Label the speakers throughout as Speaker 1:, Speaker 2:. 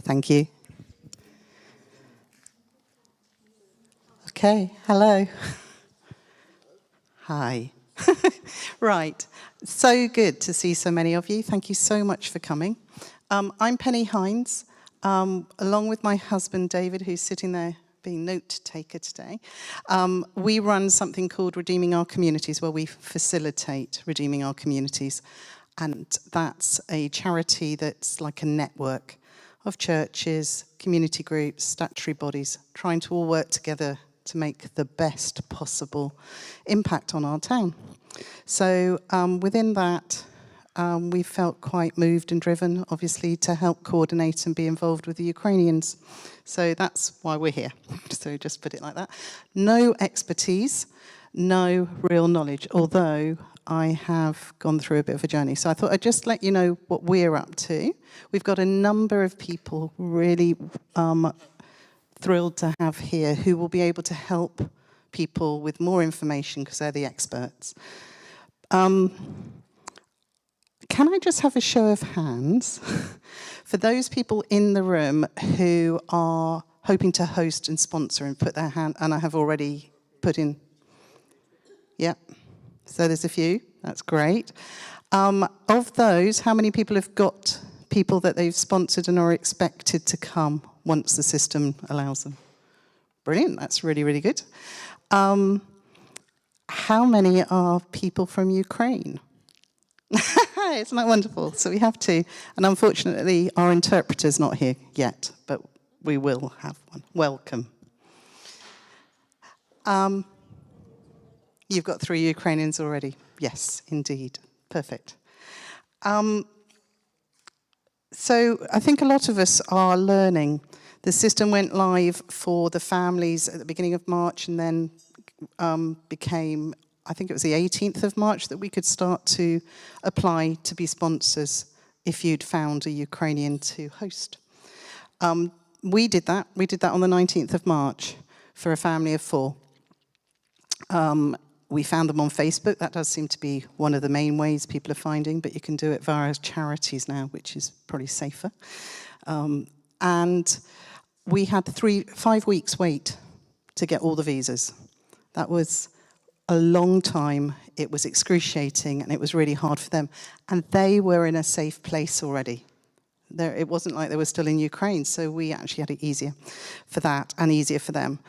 Speaker 1: Thank you. Okay, hello. Hi. Right, so good to see so many of you. Thank you so much for coming. I'm Penny Hines, along with my husband David, who's sitting there being note taker today. We run something called Redeeming Our Communities, where we facilitate redeeming our communities. And that's a charity that's like a network of churches, community groups, statutory bodies, trying to all work together to make the best possible impact on our town. So within that, we felt quite moved and driven, obviously, to help coordinate and be involved with the Ukrainians. So that's why we're here. So just put it like that. No expertise, no real knowledge, although I have gone through a bit of a journey. So I thought I'd just let you know what we're up to. We've got a number of people really thrilled to have here who will be able to help people with more information because they're the experts. Can I just have a show of hands for those people in the room who are hoping to host and sponsor and put their hand, and I have already put in, yeah, so there's a few, that's great. Of those, how many people have got people that they've sponsored and are expected to come once the system allows them? Brilliant, that's really, really good. How many are people from Ukraine? Isn't that wonderful? So we have two. And unfortunately, our interpreter's not here yet, but we will have one. Welcome. You've got 3 Ukrainians already. Yes, indeed. Perfect. So I think a lot of us are learning. The system went live for the families at the beginning of March and then became, I think it was the 18th of March that we could start to apply to be sponsors if you'd found a Ukrainian to host. We did that. We did that on the 19th of March for a family of 4. We found them on Facebook. That does seem to be one of the main ways people are finding, but you can do it via charities now, which is probably safer. And we had 5 weeks wait to get all the visas. That was a long time. It was excruciating, and it was really hard for them. And they were in a safe place already. It wasn't like they were still in Ukraine, so we actually had it easier for that and easier for them.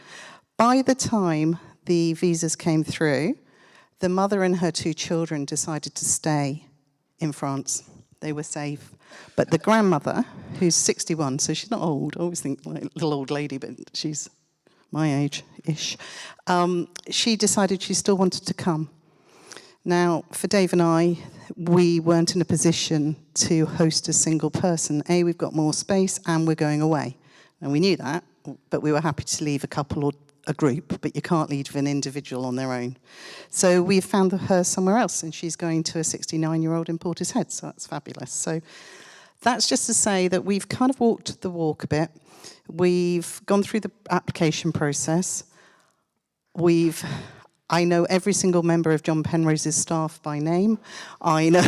Speaker 1: By the time the visas came through, the mother and her 2 children decided to stay in France. They were safe. But the grandmother, who's 61, so she's not old, I always think like a little old lady, but she's my age-ish, she decided she still wanted to come. Now, for Dave and I, we weren't in a position to host a single person. We've got more space, and we're going away. And we knew that, but we were happy to leave a couple or a group, but you can't leave an individual on their own. So we found her somewhere else, and she's going to a 69-year-old in Portishead, so that's fabulous. So that's just to say that we've kind of walked the walk a bit. We've gone through the application process. I know every single member of John Penrose's staff by name. I know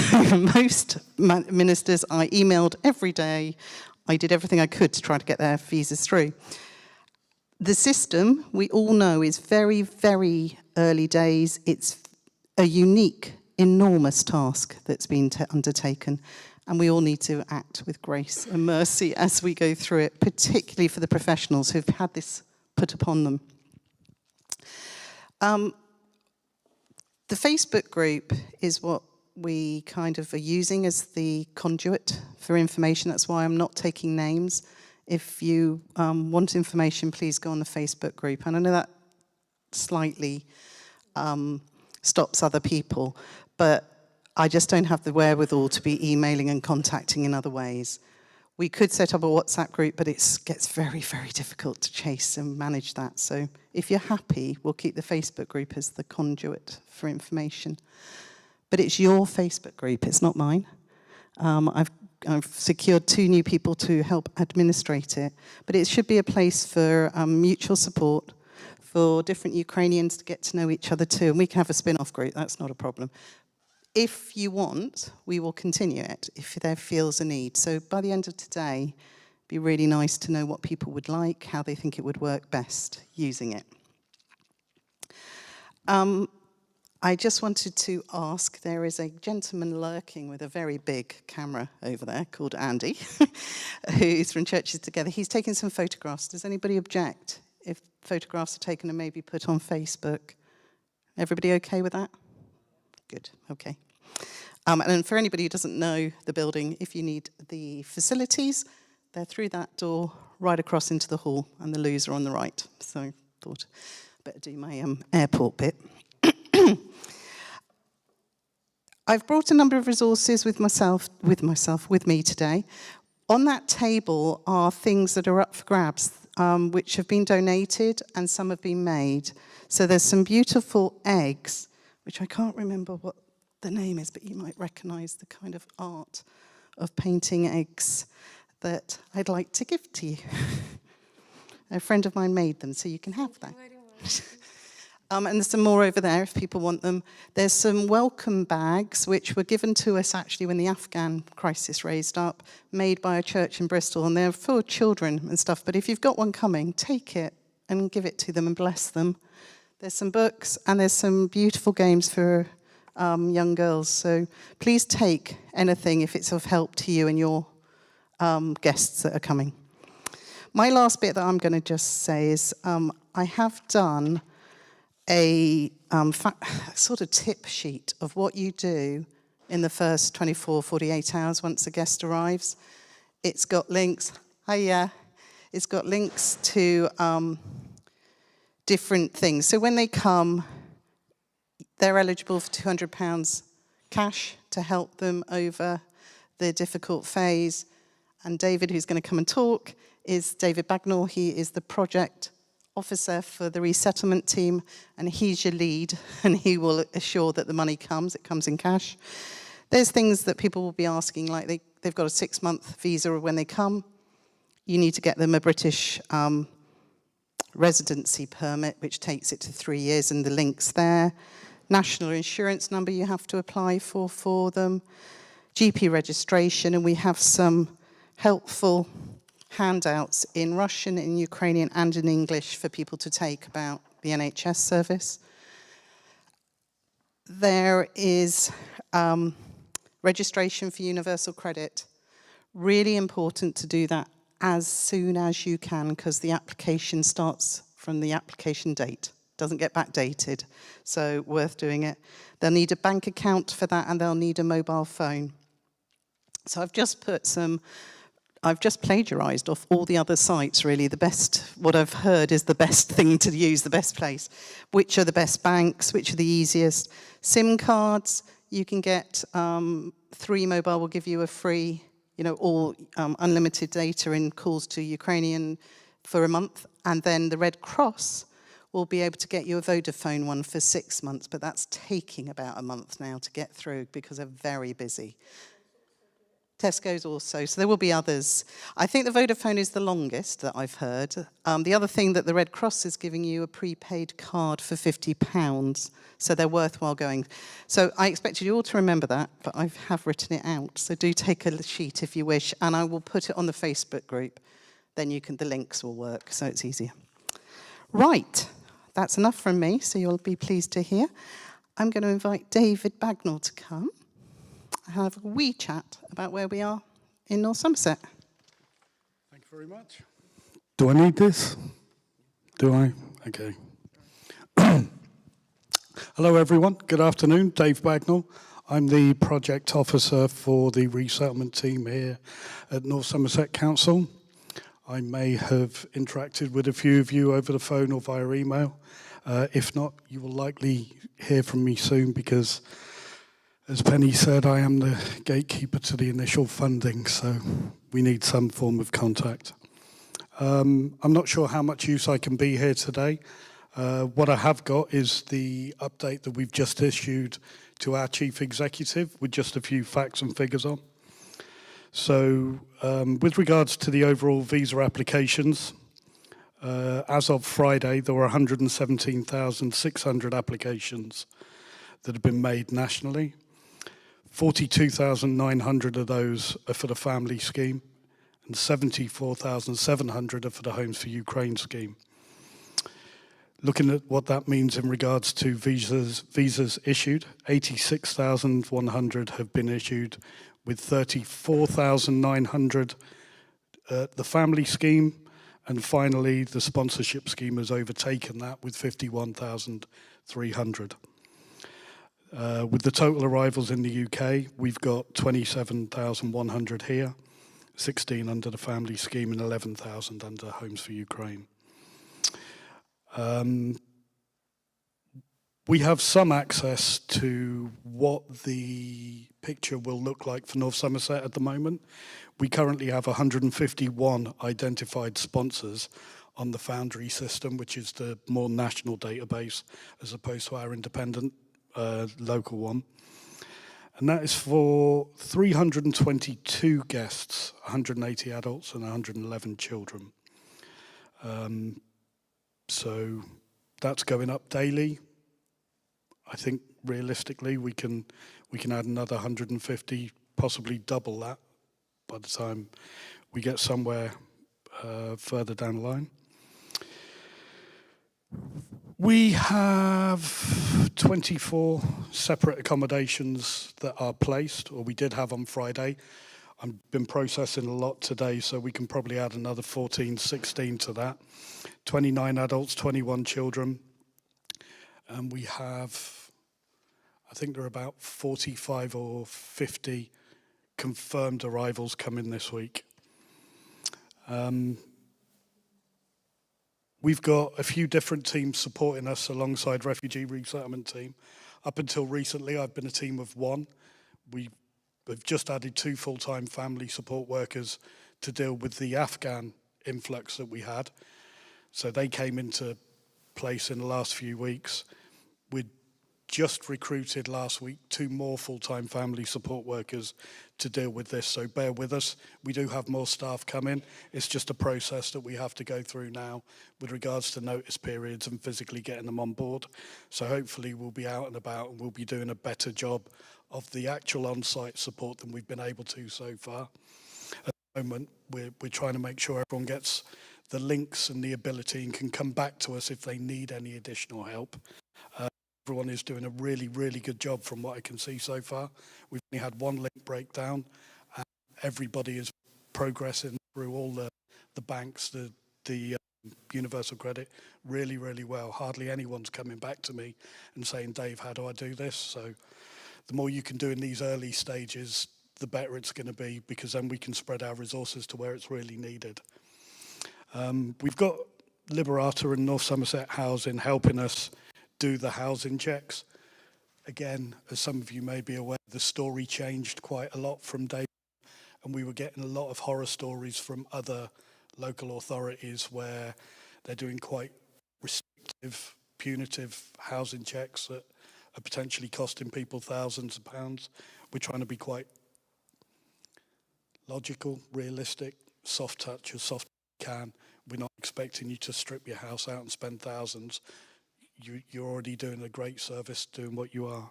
Speaker 1: most ministers. I emailed every day. I did everything I could to try to get their visas through. The system, we all know, is very, very early days. It's a unique, enormous task that's been undertaken. And we all need to act with grace and mercy as we go through it, particularly for the professionals who've had this put upon them. The Facebook group is what we kind of are using as the conduit for information. That's why I'm not taking names. If you want information, please go on the Facebook group. And I know that slightly stops other people, but I just don't have the wherewithal to be emailing and contacting in other ways. We could set up a WhatsApp group, but it gets very, very difficult to chase and manage that. So if you're happy, we'll keep the Facebook group as the conduit for information. But it's your Facebook group, it's not mine. I've secured 2 new people to help administrate it. But it should be a place for mutual support, for different Ukrainians to get to know each other too. And we can have a spin-off group, that's not a problem. If you want, we will continue it if there feels a need. So by the end of today, Be really nice to know what people would like, how they think it would work best using it. I just wanted to ask, there is a gentleman lurking with a very big camera over there called Andy, who's from Churches Together. He's taken some photographs. Does anybody object if photographs are taken and maybe put on Facebook? Everybody okay with that? Good, okay. And for anybody who doesn't know the building, if you need the facilities, they're through that door, right across into the hall, and the loos are on the right. So I thought I'd better do my airport bit. I've brought a number of resources with me today. On that table are things that are up for grabs, which have been donated and some have been made. So there's some beautiful eggs, which I can't remember what the name is, but you might recognize the kind of art of painting eggs that I'd like to give to you. A friend of mine made them, so you can have that. And there's some more over there if people want them. There's some welcome bags, which were given to us actually when the Afghan crisis raised up, made by a church in Bristol, and they're for children and stuff. But if you've got one coming, take it and give it to them and bless them. There's some books, and there's some beautiful games for young girls. So please take anything if it's of help to you and your guests that are coming. My last bit that I'm going to just say is I have done a sort of tip sheet of what you do in the first 24, 48 hours once a guest arrives. It's got links. It's got links to different things. So when they come, they're eligible for £200 cash to help them over the difficult phase. And David, who's going to come and talk, is David Bagnall. He is the project officer for the resettlement team, and he's your lead, and he will assure that the money comes. It comes in cash. There's things that people will be asking, like they've got a 6-month visa when they come. You need to get them a British residency permit, which takes it to 3 years, and the link's there. National insurance number you have to apply for them. GP registration, and we have some helpful handouts in Russian, in Ukrainian, and in English for people to take about the NHS service. There is registration for universal credit. Really important to do that as soon as you can, because the application starts from the application date. Doesn't get backdated, so worth doing it. They'll need a bank account for that, and they'll need a mobile phone. So I've just plagiarized off all the other sites, really. What I've heard is the best thing to use, the best place. Which are the best banks, which are the easiest. SIM cards, you can get 3 Mobile will give you a free, all unlimited data and calls to Ukrainian for a month. And then the Red Cross will be able to get you a Vodafone one for 6 months, but that's taking about a month now to get through because they're very busy. Tesco's also, so there will be others. I think the Vodafone is the longest that I've heard. The other thing that the Red Cross is giving you a prepaid card for £50, so they're worthwhile going. So I expected you all to remember that, but I have written it out. So do take a sheet if you wish, and I will put it on the Facebook group. Then the links will work, so it's easier. Right, that's enough from me, so you'll be pleased to hear. I'm going to invite David Bagnall to come. Have a wee chat about where we are in North Somerset.
Speaker 2: Thank you very much. Do I need this? Do I? Okay. Hello, everyone. Good afternoon. Dave Bagnall. I'm the project officer for the resettlement team here at North Somerset Council. I may have interacted with a few of you over the phone or via email. If not, you will likely hear from me soon because, as Penny said, I am the gatekeeper to the initial funding, so we need some form of contact. I'm not sure how much use I can be here today. What I have got is the update that we've just issued to our chief executive with just a few facts and figures on. So with regards to the overall visa applications, as of Friday, there were 117,600 applications that have been made nationally. 42,900 of those are for the family scheme, and 74,700 are for the Homes for Ukraine scheme. Looking at what that means in regards to visas issued, 86,100 have been issued, with 34,900 the family scheme, and finally the sponsorship scheme has overtaken that with 51,300. With the total arrivals in the UK, we've got 27,100 here, 16 under the family scheme and 11,000 under Homes for Ukraine. We have some access to what the picture will look like for North Somerset at the moment. We currently have 151 identified sponsors on the Foundry system, which is the more national database as opposed to our independent local one. And that is for 322 guests, 180 adults and 111 children. So that's going up daily. I think realistically we can add another 150, possibly double that by the time we get somewhere further down the line. We have 24 separate accommodations that are placed, or we did have on Friday. I've been processing a lot today, so we can probably add another 14, 16 to that. 29 adults, 21 children. And we have, I think there are about 45 or 50 confirmed arrivals coming this week. We've got a few different teams supporting us alongside Refugee Resettlement Team. Up until recently, I've been a team of one. We've just added 2 full-time family support workers to deal with the Afghan influx that we had. So they came into place in the last few weeks. We'd just recruited last week 2 more full-time family support workers to deal with this, so bear with us. We do have more staff coming. It's just a process that we have to go through now with regards to notice periods and physically getting them on board. So hopefully we'll be out and about and we'll be doing a better job of the actual on-site support than we've been able to so far. At the moment, we're trying to make sure everyone gets the links and the ability and can come back to us if they need any additional help. Everyone is doing a really, really good job from what I can see so far. We've only had 1 link breakdown, and everybody is progressing through all the banks, the Universal Credit, really, really well. Hardly anyone's coming back to me and saying, Dave, how do I do this? So the more you can do in these early stages, the better it's going to be, because then we can spread our resources to where it's really needed. We've got Liberata and North Somerset Housing helping us do the housing checks. Again, as some of you may be aware, the story changed quite a lot from day one, and we were getting a lot of horror stories from other local authorities where they're doing quite restrictive, punitive housing checks that are potentially costing people thousands of pounds. We're trying to be quite logical, realistic, soft touch as soft as we can. We're not expecting you to strip your house out and spend thousands. You're already doing a great service doing what you are.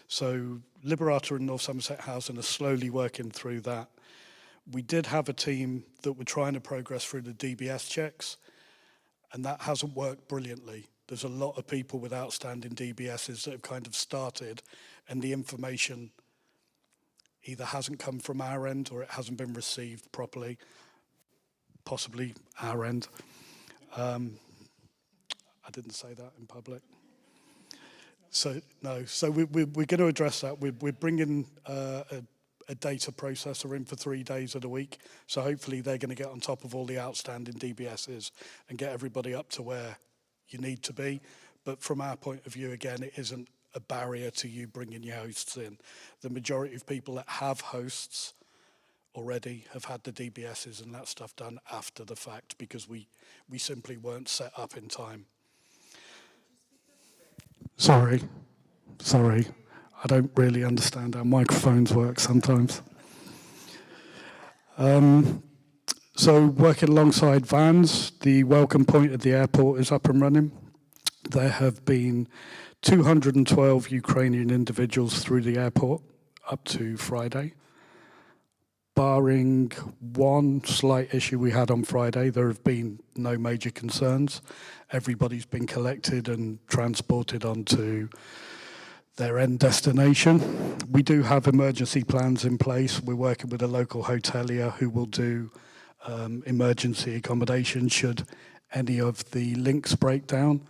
Speaker 2: So Liberata and North Somerset Housing are slowly working through that. We did have a team that were trying to progress through the DBS checks, and that hasn't worked brilliantly. There's a lot of people with outstanding DBSs that have kind of started, and the information either hasn't come from our end or it hasn't been received properly, possibly our end. I didn't say that in public. So no, so we're going to address that. We're bringing a data processor in for 3 days of the week. So hopefully they're going to get on top of all the outstanding DBSs and get everybody up to where you need to be. But from our point of view, again, it isn't a barrier to you bringing your hosts in. The majority of people that have hosts already have had the DBSs and that stuff done after the fact, because we simply weren't set up in time. Sorry. I don't really understand how microphones work sometimes. So working alongside vans, the welcome point at the airport is up and running. There have been 212 Ukrainian individuals through the airport up to Friday. barring one slight issue we had on Friday, there have been no major concerns. Everybody's been collected and transported onto their end destination. We do have emergency plans in place. We're working with a local hotelier who will do emergency accommodation should any of the links break down.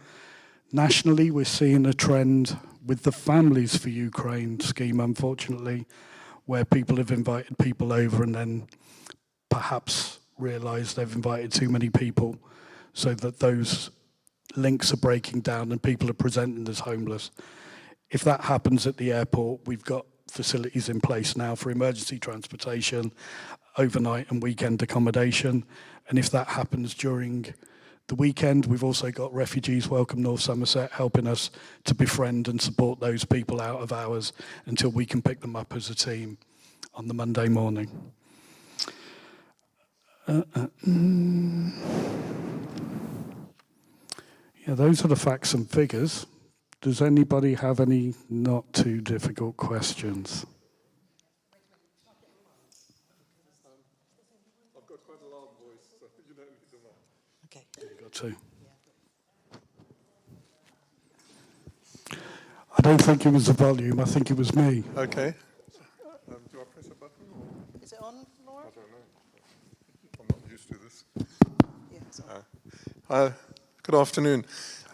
Speaker 2: Nationally, we're seeing a trend with the Families for Ukraine scheme, unfortunately, where people have invited people over and then perhaps realise they've invited too many people, so that those links are breaking down and people are presenting as homeless. If that happens at the airport, we've got facilities in place now for emergency transportation, overnight and weekend accommodation. And if that happens during the weekend, we've also got Refugees Welcome North Somerset helping us to befriend and support those people out of hours until we can pick them up as a team on the Monday morning. Yeah, those are the facts and figures. Does anybody have any not too difficult questions?
Speaker 3: I've got quite a loud voice, so you don't need them all.
Speaker 1: Okay.
Speaker 2: You've got to. I don't think it was the volume, I think it was me.
Speaker 3: Okay. Do I press a button? Or?
Speaker 1: Is it on, Laura?
Speaker 3: I don't know. I'm not used to this.
Speaker 1: Yeah, it's on.
Speaker 3: Good afternoon.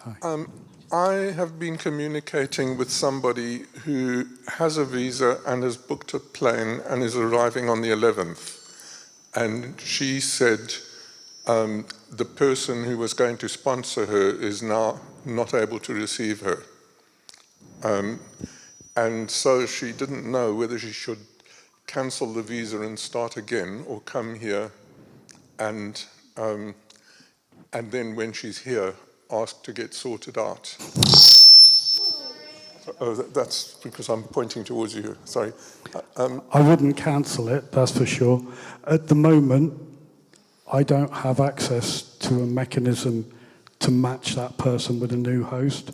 Speaker 2: Hi.
Speaker 3: I have been communicating with somebody who has a visa and has booked a plane and is arriving on the 11th. And she said the person who was going to sponsor her is now not able to receive her. And so she didn't know whether she should cancel the visa and start again or come here and then when she's here, ask to get sorted out. Oh, that's because I'm pointing towards you, sorry.
Speaker 2: I wouldn't cancel it, that's for sure. At the moment, I don't have access to a mechanism to match that person with a new host.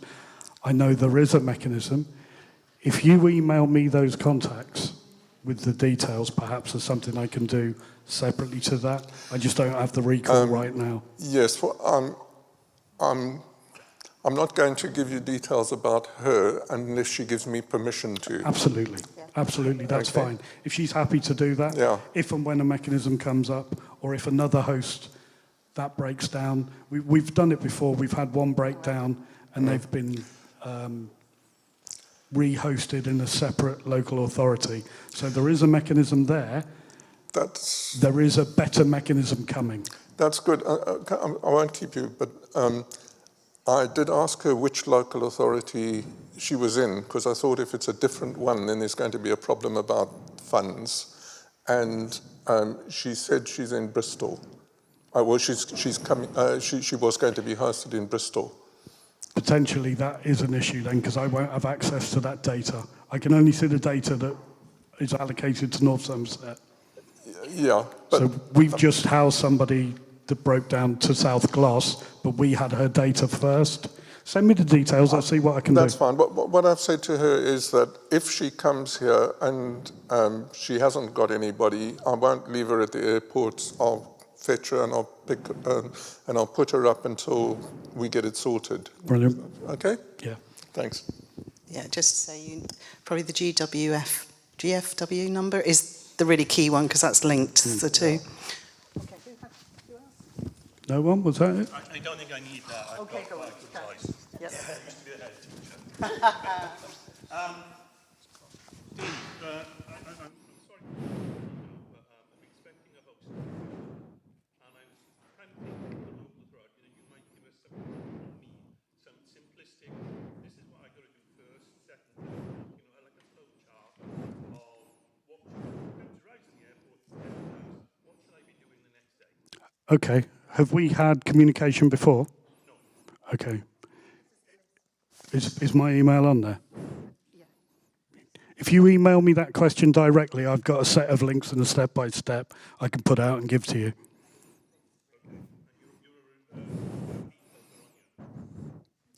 Speaker 2: I know there is a mechanism. If you email me those contacts with the details, perhaps there's something I can do separately to that. I just don't have the recall right now.
Speaker 3: Yes, well, I'm not going to give you details about her unless she gives me permission to.
Speaker 2: Absolutely, absolutely, that's
Speaker 3: Okay.
Speaker 2: fine. If she's happy to do that,
Speaker 3: Yeah.
Speaker 2: if and when a mechanism comes up, or if another host, that breaks down. We've done it before, we've had one breakdown and they've been re-hosted in a separate local authority. So there is a mechanism there. There is a better mechanism coming.
Speaker 3: That's good. I won't keep you, but I did ask her which local authority she was in, because I thought if it's a different one, then there's going to be a problem about funds. And she said she's in Bristol. Well, she's coming. She was going to be hosted in Bristol.
Speaker 2: Potentially that is an issue then, because I won't have access to that data. I can only see the data that is allocated to North Somerset.
Speaker 3: Yeah. But
Speaker 2: So we've just housed somebody that broke down to South Gloss, but we had her data first. Send me the details, I'll see what I can do.
Speaker 3: that's fine. But what I've said to her is that if she comes here and she hasn't got anybody, I won't leave her at the airport. I'll fetch her and I'll put her up until we get it sorted.
Speaker 2: Brilliant.
Speaker 3: Okay?
Speaker 2: Yeah.
Speaker 3: Thanks.
Speaker 1: Yeah, just to say, probably the GFW number is the really key one because that's linked, the two.
Speaker 2: No one? Was that it?
Speaker 4: I don't think I need that. I've
Speaker 1: Okay,
Speaker 4: got
Speaker 1: go on.
Speaker 4: quite a good voice.
Speaker 1: Yes.
Speaker 4: I used to be a head teacher. Steve, I'm sorry, but I'm expecting a host. And I was kind of thinking the local authority that you might give us some simplistic, this is what I got to do first, second, like a flow chart of what should arrive in the airport, what should I be doing the next day?
Speaker 2: Okay. Have we had communication before?
Speaker 4: No.
Speaker 2: Okay. Is my email on there?
Speaker 1: Yeah.
Speaker 2: If you email me that question directly, I've got a set of links and a step-by-step I can put out and give to you.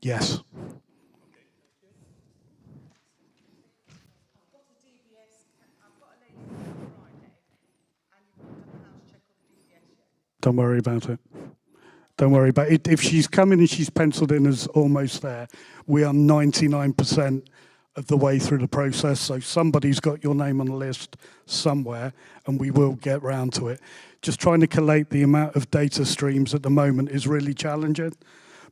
Speaker 2: Yes. Don't worry about it. Don't worry about it. If she's coming and she's penciled in as almost there, we are 99% of the way through the process. So somebody's got your name on the list somewhere, and we will get round to it. Just trying to collate the amount of data streams at the moment is really challenging.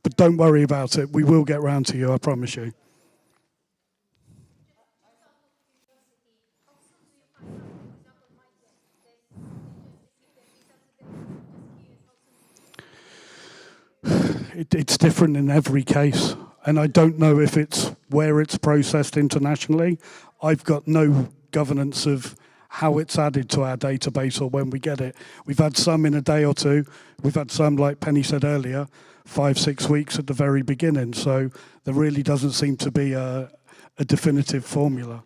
Speaker 2: But don't worry about it. We will get round to you, I promise you. It's different in every case, and I don't know if it's where it's processed internationally. I've got no governance of how it's added to our database or when we get it. We've had some in a day or two. We've had some, like Penny said earlier, 5-6 weeks at the very beginning. So there really doesn't seem to be a definitive formula.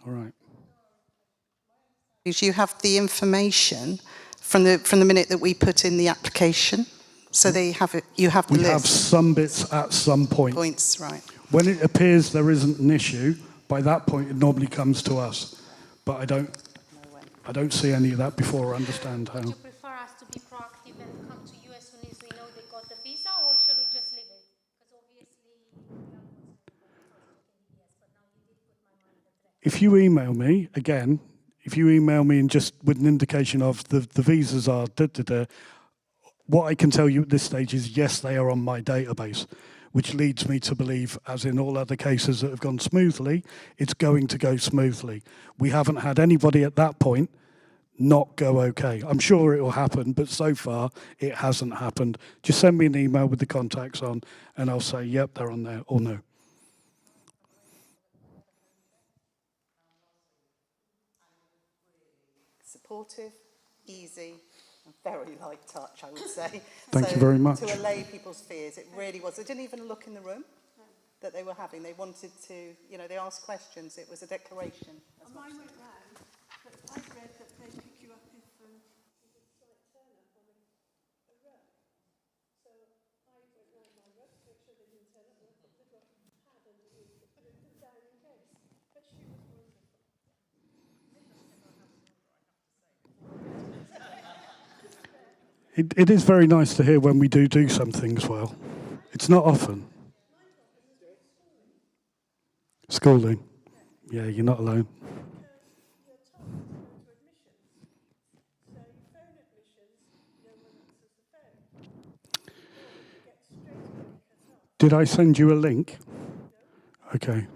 Speaker 2: All right.
Speaker 1: You have the information from the minute that we put in the application. So they have it. You have the list.
Speaker 2: We have some bits at some point.
Speaker 1: Points, right.
Speaker 2: When it appears there isn't an issue, by that point it normally comes to us. But I don't see any of that before or understand how.
Speaker 5: Would you prefer us to be proactive and come to you as soon as we know they got the visa, or shall we just leave it? Because obviously
Speaker 2: if you email me, again, and just with an indication of the visas are what I can tell you at this stage is yes, they are on my database, which leads me to believe, as in all other cases that have gone smoothly, it's going to go smoothly. We haven't had anybody at that point not go okay. I'm sure it will happen, but so far it hasn't happened. Just send me an email with the contacts on, and I'll say, yep, they're on there, or no.
Speaker 1: Supportive, easy, and very light touch, I would say.
Speaker 2: Thank you very much.
Speaker 1: To allay people's fears, it really was. They didn't even look in the room that they were having. They wanted to, they asked questions. It was a declaration.
Speaker 6: Mine went round, but I've read that they pick you up if you slight turn up on a rug. So I went round my rug to make sure they didn't turn up, and I put the little pad underneath to put them down in case. But she was wonderful.
Speaker 2: It is very nice to hear when we do some things well. It's not often. Schooling. Yeah, you're not alone. Did I send you a link? Okay.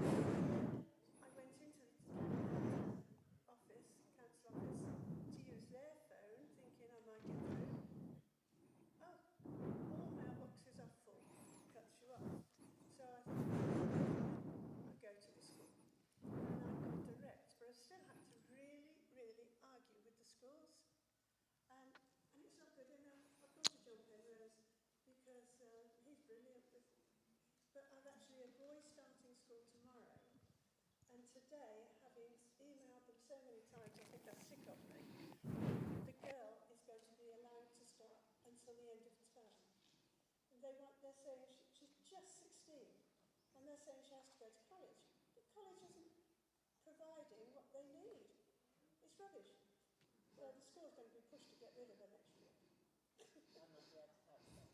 Speaker 6: They're saying she's just 16, and they're saying she has to go to college. But college isn't providing what they need. It's rubbish. So the school's going to be pushed to get rid of her next year.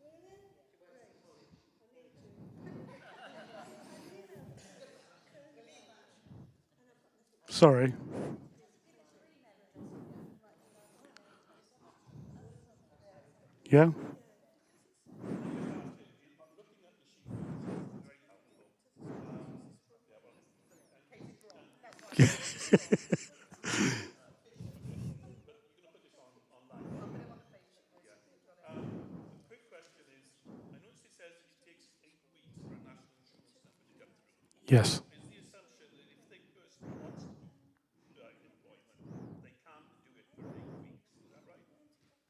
Speaker 6: Really? Great. I need to.
Speaker 2: Sorry. Yeah? Yes.
Speaker 4: Is the assumption that if the person wants employment, they can't do it for 8 weeks? Is that right?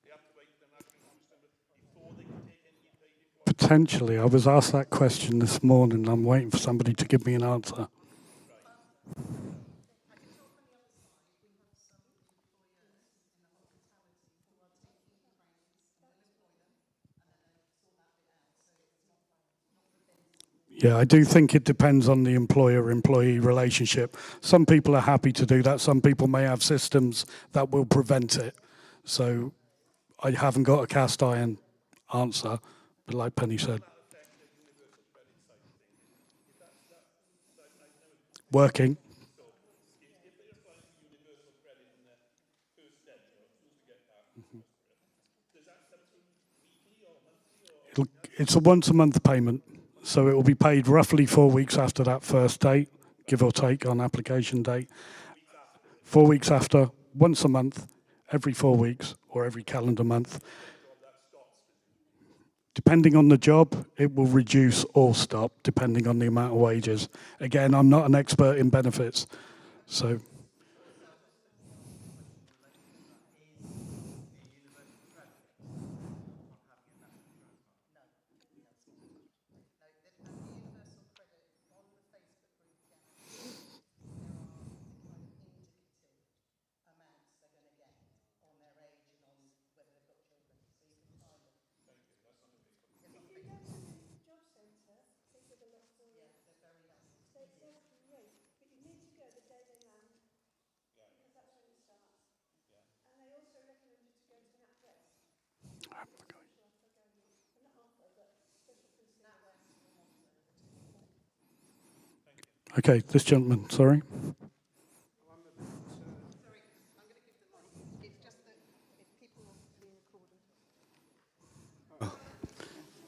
Speaker 4: They have to wait for the national insurance number before they can take any paid employment?
Speaker 2: Potentially. I was asked that question this morning. I'm waiting for somebody to give me an answer. Yeah, I do think it depends on the employer-employee relationship. Some people are happy to do that. Some people may have systems that will prevent it. So I haven't got a cast iron answer, but like Penny said, working. It's a once-a-month payment, so it will be paid roughly 4 weeks after that first date, give or take on application date. 4 weeks after, once a month, every 4 weeks, or every calendar month. Depending on the job, it will reduce or stop, depending on the amount of wages. Again, I'm not an expert in benefits, so... Okay, this gentleman, sorry.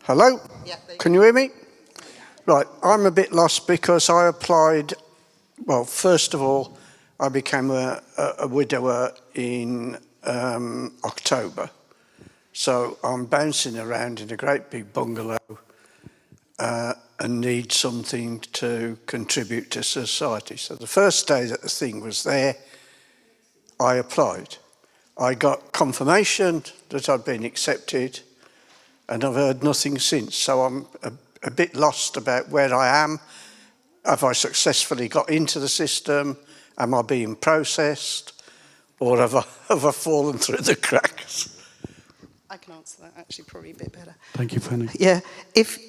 Speaker 7: Hello? Can you hear me? Right, I'm a bit lost because I applied, well, first of all, I became a widower in October. So I'm bouncing around in a great big bungalow and need something to contribute to society. So the first day that the thing was there, I applied. I got confirmation that I'd been accepted, and I've heard nothing since. So I'm a bit lost about where I am. Have I successfully got into the system? Am I being processed? Or have I fallen through the cracks?
Speaker 1: I can answer that actually probably a bit better.
Speaker 2: Thank you, Penny.
Speaker 1: Yeah,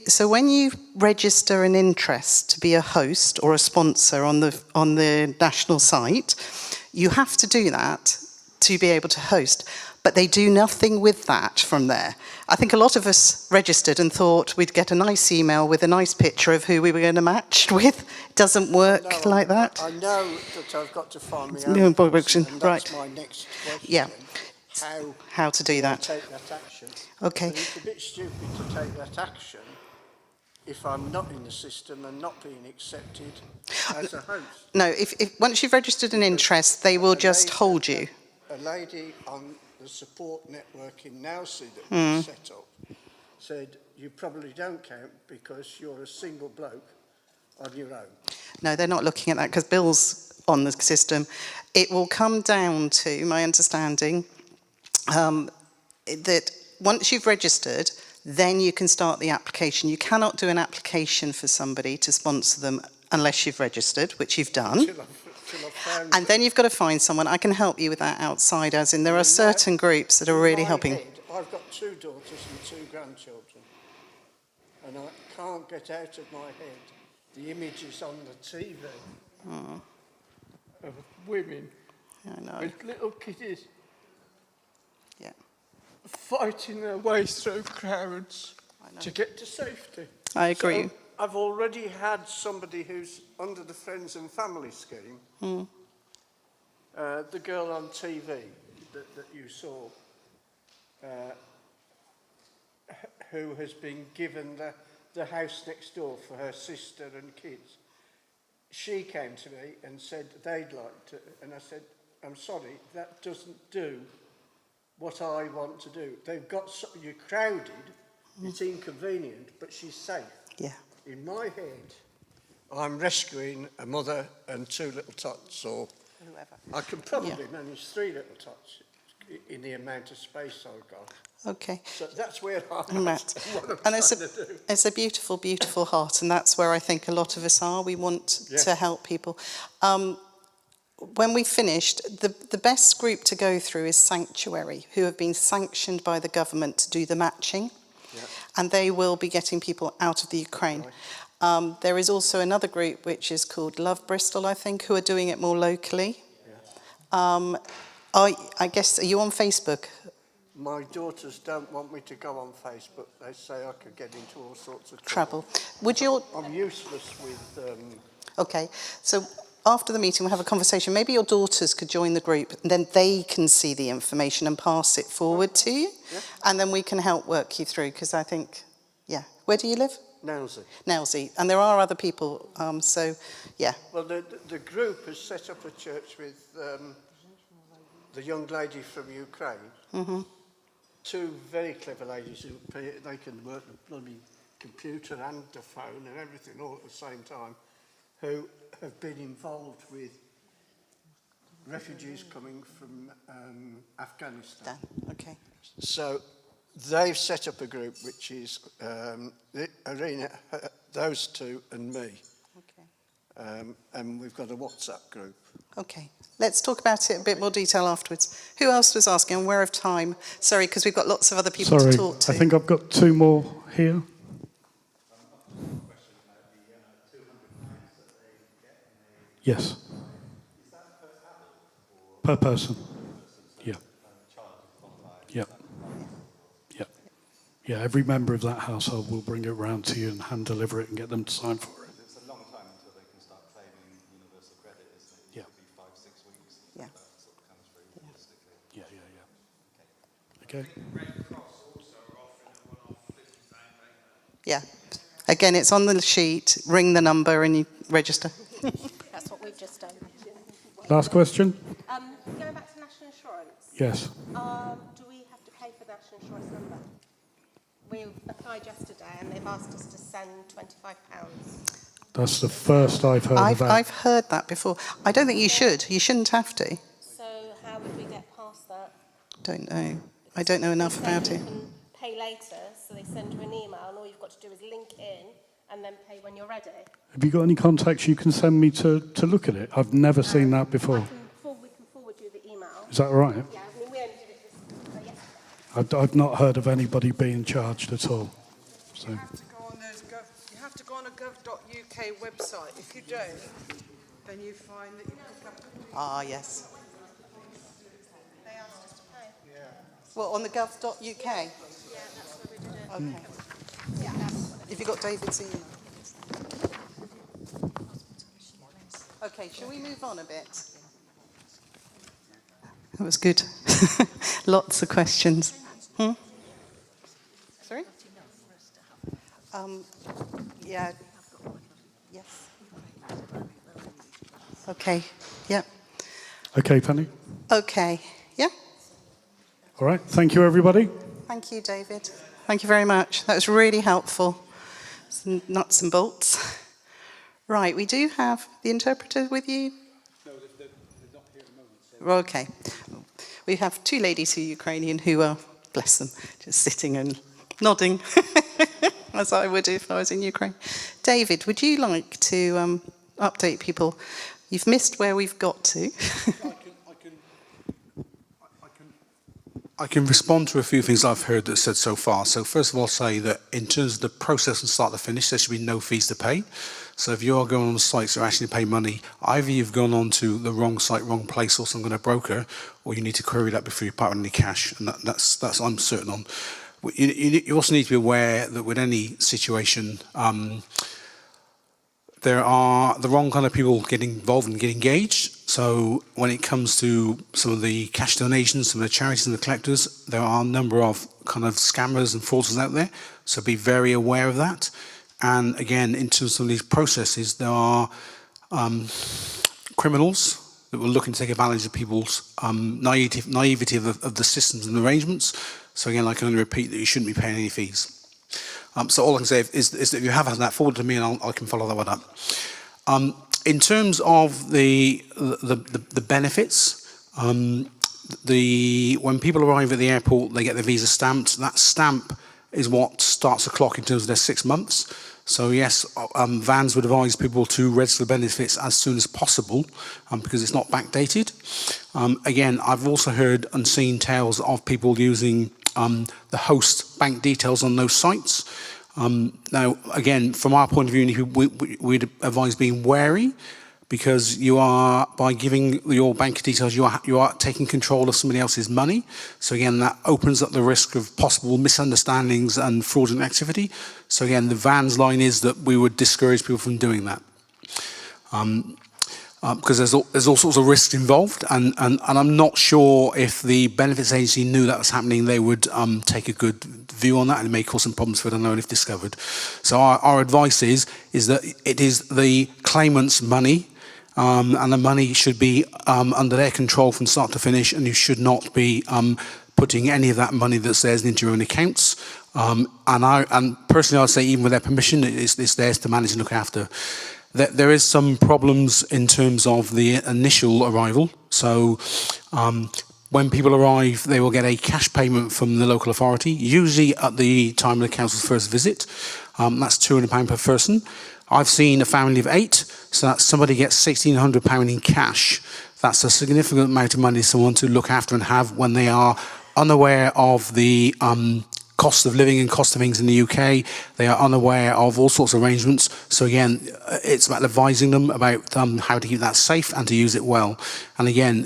Speaker 1: so when you register an interest to be a host or a sponsor on the national site, you have to do that to be able to host. But they do nothing with that from there. I think a lot of us registered and thought we'd get a nice email with a nice picture of who we were going to match with. It doesn't work like that.
Speaker 7: I know that I've got to find my own person, and that's my next question.
Speaker 1: Yeah. How to do that.
Speaker 7: Take that action.
Speaker 1: Okay.
Speaker 7: But it's a bit stupid to take that action if I'm not in the system and not being accepted as a host.
Speaker 1: No, if once you've registered an interest, they will just hold you.
Speaker 7: A lady on the support network in Nailsea that we set up said, you probably don't count because you're a single bloke on your own.
Speaker 1: No, they're not looking at that because Bill's on the system. It will come down to, my understanding, that once you've registered, then you can start the application. You cannot do an application for somebody to sponsor them unless you've registered, which you've done. And then you've got to find someone. I can help you with that outside, as in there are certain groups that are really helping.
Speaker 7: I've got 2 daughters and 2 grandchildren, and I can't get out of my head the images on the TV of women with little kiddies fighting their way through crowds to get to safety.
Speaker 1: I agree.
Speaker 7: So I've already had somebody who's under the Friends and Family scheme, the girl on TV that you saw, who has been given the house next door for her sister and kids. She came to me and said they'd like to, and I said, I'm sorry, that doesn't do what I want to do. They've got, you're crowded, it's inconvenient, but she's safe.
Speaker 1: Yeah.
Speaker 7: In my head, I'm rescuing a mother and 2 little tots, or whoever. I can probably manage 3 little tots in the amount of space I've got.
Speaker 1: Okay.
Speaker 7: So that's where I'm at.
Speaker 1: And it's a beautiful, beautiful heart, and that's where I think a lot of us are. We want to help people. When we finished, the best group to go through is Sanctuary, who have been sanctioned by the government to do the matching. Yeah. And they will be getting people out of the Ukraine. Right. There is also another group which is called Love Bristol, I think, who are doing it more locally. Yeah. I guess, are you on Facebook?
Speaker 7: My daughters don't want me to go on Facebook. They say I could get into all sorts of
Speaker 1: Trouble. Would you...
Speaker 7: I'm useless with...
Speaker 1: Okay, so after the meeting we'll have a conversation. Maybe your daughters could join the group and then they can see the information and pass it forward to you.
Speaker 7: Yeah.
Speaker 1: And then we can help work you through, because I think, yeah. Where do you live?
Speaker 7: Nailsy.
Speaker 1: Nailsy. And there are other people, so, yeah.
Speaker 7: Well, the group has set up a church with the young lady from Ukraine.
Speaker 1: Mm-hmm.
Speaker 7: Two very clever ladies who they can work the bloody computer and the phone and everything all at the same time, who have been involved with refugees coming from Afghanistan.
Speaker 1: Okay.
Speaker 7: So they've set up a group which is Irina, those two and me.
Speaker 1: Okay.
Speaker 7: And we've got a WhatsApp group.
Speaker 1: Okay. Let's talk about it in a bit more detail afterwards. Who else was asking? I'm aware of time. Sorry, because we've got lots of other people to talk to.
Speaker 2: I think I've got two more here. Yes. Per person. Yeah. Yeah. Yeah. Yeah, every member of that household will bring it round to you and hand deliver it and get them to sign for it.
Speaker 8: It's a long time until they can start claiming universal credit, isn't it?
Speaker 1: Yeah.
Speaker 8: It could be 5-6 weeks.
Speaker 1: Yeah.
Speaker 8: That sort of comes through realistically.
Speaker 2: Yeah, yeah, yeah. Okay.
Speaker 4: Red Cross also are offering a one-off £50 payment.
Speaker 1: Yeah. Again, it's on the sheet. Ring the number and you register.
Speaker 9: That's what we've just done.
Speaker 2: Last question?
Speaker 9: Going back to national insurance,
Speaker 2: Yes.
Speaker 9: do we have to pay for the national insurance number? We applied yesterday and they've asked us to send £25.
Speaker 2: That's the first I've heard of that.
Speaker 1: I've heard that before. I don't think you should. You shouldn't have to.
Speaker 9: So how would we get past that?
Speaker 1: Don't know. I don't know enough about it.
Speaker 9: You can pay later, so they send you an email and all you've got to do is link in and then pay when you're ready.
Speaker 2: Have you got any contacts you can send me to look at it? I've never seen that before.
Speaker 9: We can forward you the email.
Speaker 2: Is that all right?
Speaker 9: Yeah, I mean, we only did it yesterday.
Speaker 2: I've not heard of anybody being charged at all. So.
Speaker 6: You have to go on a gov.uk website. If you don't, then you find that you pick up...
Speaker 1: Ah, yes.
Speaker 9: They asked us to pay.
Speaker 1: Well, on the gov.uk?
Speaker 9: Yeah, that's where we did it.
Speaker 1: Okay.
Speaker 9: Yeah, that's what
Speaker 1: Have you got David's email? Okay, shall we move on a bit? That was good. Lots of questions. Sorry? Yeah. Yes. Okay. Yeah.
Speaker 2: Okay, Penny.
Speaker 1: Okay. Yeah.
Speaker 2: All right. Thank you, everybody.
Speaker 1: Thank you, David. Thank you very much. That was really helpful. Some nuts and bolts. Right, we do have the interpreter with you.
Speaker 8: No, they're not here at the moment.
Speaker 1: Okay. We have two ladies who are Ukrainian who are, bless them, just sitting and nodding, as I would if I was in Ukraine. David, would you like to update people? You've missed where we've got to.
Speaker 8: I can respond to a few things I've heard that's said so far. So first of all, say that in terms of the process from start to finish, there should be no fees to pay. So if you are going on sites that actually pay money, either you've gone on to the wrong site, wrong place, or some kind of broker, or you need to query that before you part with any cash, and that's I'm certain on. You also need to be aware that with any situation, there are the wrong kind of people getting involved and get engaged. So when it comes to some of the cash donations, some of the charities and the collectors, there are a number of kind of scammers and fraudsters out there. So be very aware of that. And again, in terms of these processes, there are criminals that will look and take advantage of people's naivety of the systems and arrangements. So again, I can only repeat that you shouldn't be paying any fees. So all I can say is that if you have had that, forward to me and I can follow that one up. In terms of the benefits, when people arrive at the airport, they get their visa stamped. That stamp is what starts the clock in terms of their 6 months. So yes, Vans would advise people to register the benefits as soon as possible because it's not backdated. Again, I've also heard and seen tales of people using the host bank details on those sites. Now, again, from our point of view, we'd advise being wary, because you are, by giving your bank details, you are taking control of somebody else's money. So again, that opens up the risk of possible misunderstandings and fraudulent activity. So again, the VANS line is that we would discourage people from doing that. Because there's all sorts of risks involved, and I'm not sure if the benefits agency knew that was happening, they would take a good view on that, and it may cause some problems for them if discovered. So our advice is that it is the claimant's money, and the money should be under their control from start to finish, and you should not be putting any of that money that's theirs into your own accounts. And personally, I'd say even with their permission, it's theirs to manage and look after. There is some problems in terms of the initial arrival. So when people arrive, they will get a cash payment from the local authority, usually at the time of the council's first visit. That's £200 per person. I've seen a family of 8, so that somebody gets £1,600 in cash. That's a significant amount of money for someone to look after and have when they are unaware of the cost of living and cost of things in the UK. They are unaware of all sorts of arrangements. So again, it's about advising them about how to keep that safe and to use it well. And again,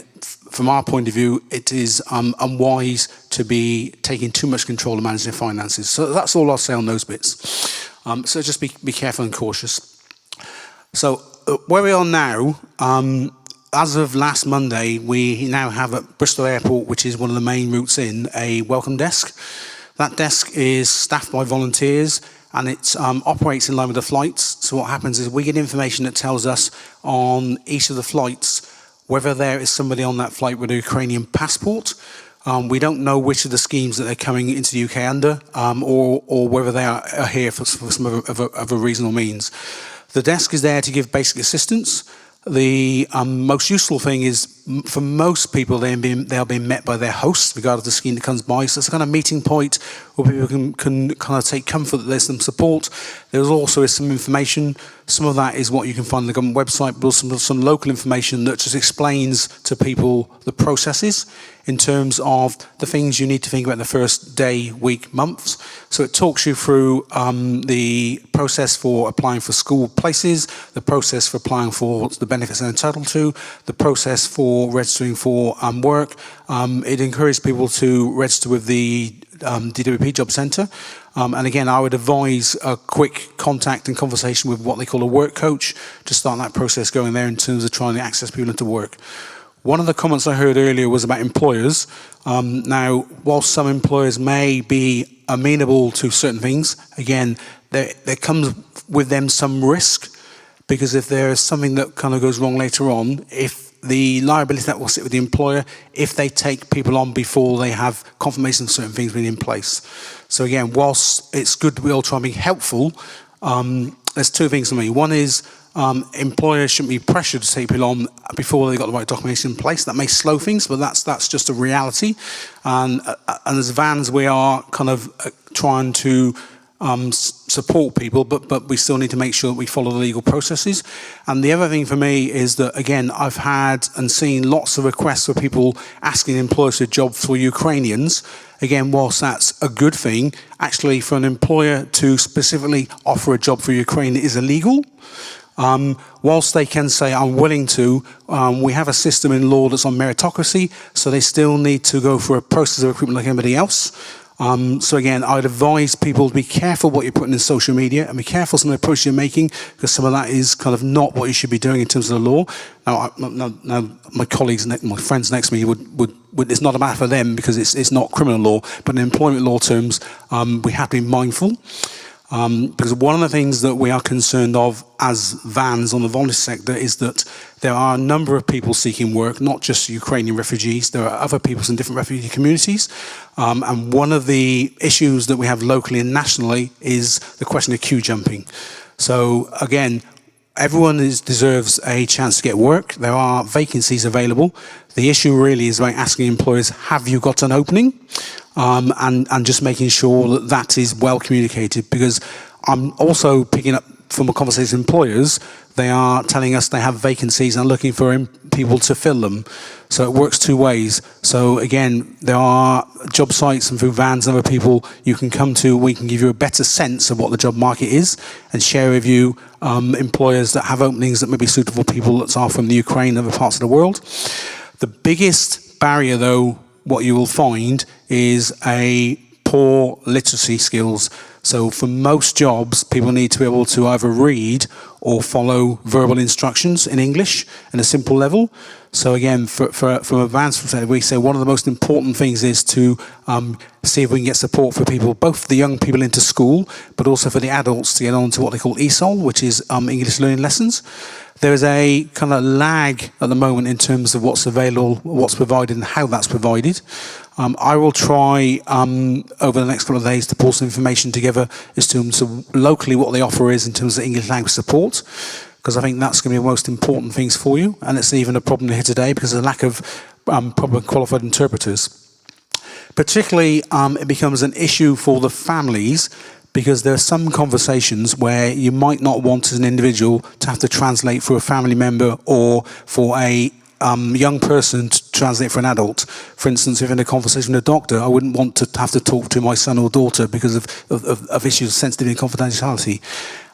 Speaker 8: from our point of view, it is unwise to be taking too much control of managing their finances. So that's all I'll say on those bits. So just be careful and cautious. So where we are now, as of last Monday, we now have at Bristol Airport, which is one of the main routes in, a welcome desk. That desk is staffed by volunteers, and it operates in line with the flights. So what happens is we get information that tells us on each of the flights whether there is somebody on that flight with a Ukrainian passport. We don't know which of the schemes that they're coming into the UK under, or whether they are here for some other reason or means. The desk is there to give basic assistance. The most useful thing is, for most people, they are being met by their hosts, regardless of the scheme that comes by. So it's a kind of meeting point where people can kind of take comfort that there's some support. There also is some information. Some of that is what you can find on the government website, but also some local information that just explains to people the processes in terms of the things you need to think about the first day, week, months. So it talks you through the process for applying for school places, the process for applying for the benefits they're entitled to, the process for registering for work. It encourages people to register with the DWP Job Centre. And again, I would advise a quick contact and conversation with what they call a work coach to start that process going there in terms of trying to access people into work. One of the comments I heard earlier was about employers. Now, whilst some employers may be amenable to certain things, again, there comes with them some risk, because if there is something that kind of goes wrong later on, if the liability that will sit with the employer if they take people on before they have confirmation of certain things being in place. So again, whilst it's good that we all try and be helpful, there's two things for me. One is employers shouldn't be pressured to take people on before they've got the right documentation in place. That may slow things, but that's just a reality. And as VANS, we are kind of trying to support people, but we still need to make sure that we follow the legal processes. And the other thing for me is that, again, I've had and seen lots of requests for people asking employers for jobs for Ukrainians. Again, whilst that's a good thing, actually for an employer to specifically offer a job for Ukraine is illegal. Whilst they can say, I'm willing to, we have a system in law that's on meritocracy, so they still need to go through a process of recruitment like anybody else. So again, I'd advise people to be careful what you're putting in social media and be careful some of the approaches you're making, because some of that is kind of not what you should be doing in terms of the law. Now my colleagues, my friends next to me would it's not a matter for them because it's not criminal law, but in employment law terms, we have to be mindful. Because one of the things that we are concerned of as VANS on the volunteer sector is that there are a number of people seeking work, not just Ukrainian refugees. There are other people in different refugee communities. And one of the issues that we have locally and nationally is the question of queue jumping. So again, everyone deserves a chance to get work. There are vacancies available. The issue really is about asking employers, have you got an opening? And just making sure that that is well communicated, because I'm also picking up from a conversation with employers, they are telling us they have vacancies and looking for people to fill them. So it works two ways. So again, there are job sites and through vans and other people you can come to, we can give you a better sense of what the job market is and share with you employers that have openings that may be suitable for people that are from the Ukraine and other parts of the world. The biggest barrier though, what you will find is a poor literacy skills. So for most jobs, people need to be able to either read or follow verbal instructions in English in a simple level. So again, from advanced perspective, we say one of the most important things is to see if we can get support for people, both the young people into school, but also for the adults to get on to what they call ESOL, which is English learning lessons. There is a kind of lag at the moment in terms of what's available, what's provided and how that's provided. I will try over the next couple of days to pull some information together as to locally what the offer is in terms of English language support, because I think that's going to be the most important things for you. And it's even a problem here today because of the lack of proper qualified interpreters. Particularly, it becomes an issue for the families because there are some conversations where you might not want as an individual to have to translate for a family member or for a young person to translate for an adult. For instance, if in a conversation with a doctor, I wouldn't want to have to talk to my son or daughter because of issues of sensitivity and confidentiality.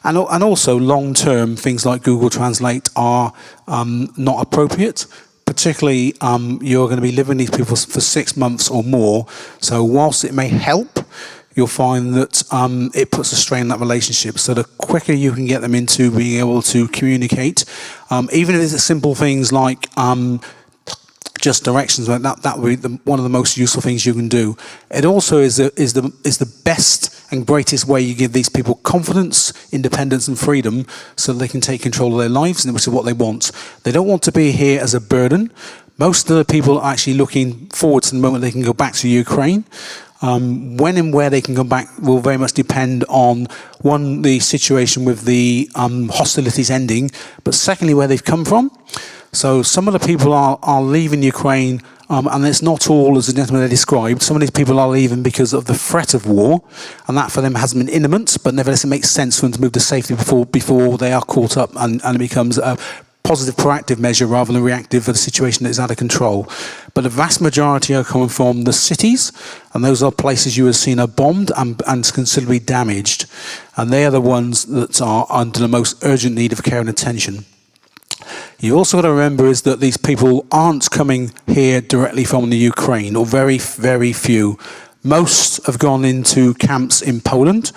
Speaker 8: And also, long-term, things like Google Translate are not appropriate. Particularly, you're going to be living with these people for 6 months or more. So whilst it may help, you'll find that it puts a strain on that relationship. So the quicker you can get them into being able to communicate, even if it's simple things like just directions, like that would be one of the most useful things you can do. It also is the best and greatest way you give these people confidence, independence and freedom so that they can take control of their lives, and which is what they want. They don't want to be here as a burden. Most of the people are actually looking forward to the moment they can go back to Ukraine. When and where they can come back will very much depend on, one, the situation with the hostilities ending, but secondly, where they've come from. So some of the people are leaving Ukraine, and it's not all as the gentleman described. Some of these people are leaving because of the threat of war, and that for them hasn't been imminent, but nevertheless it makes sense for them to move to safety before they are caught up, and it becomes a positive proactive measure rather than reactive for the situation that is out of control. But the vast majority are coming from the cities, and those are places you have seen are bombed and considerably damaged, and they are the ones that are under the most urgent need of care and attention. You also got to remember is that these people aren't coming here directly from the Ukraine, or very, very few. Most have gone into camps in Poland,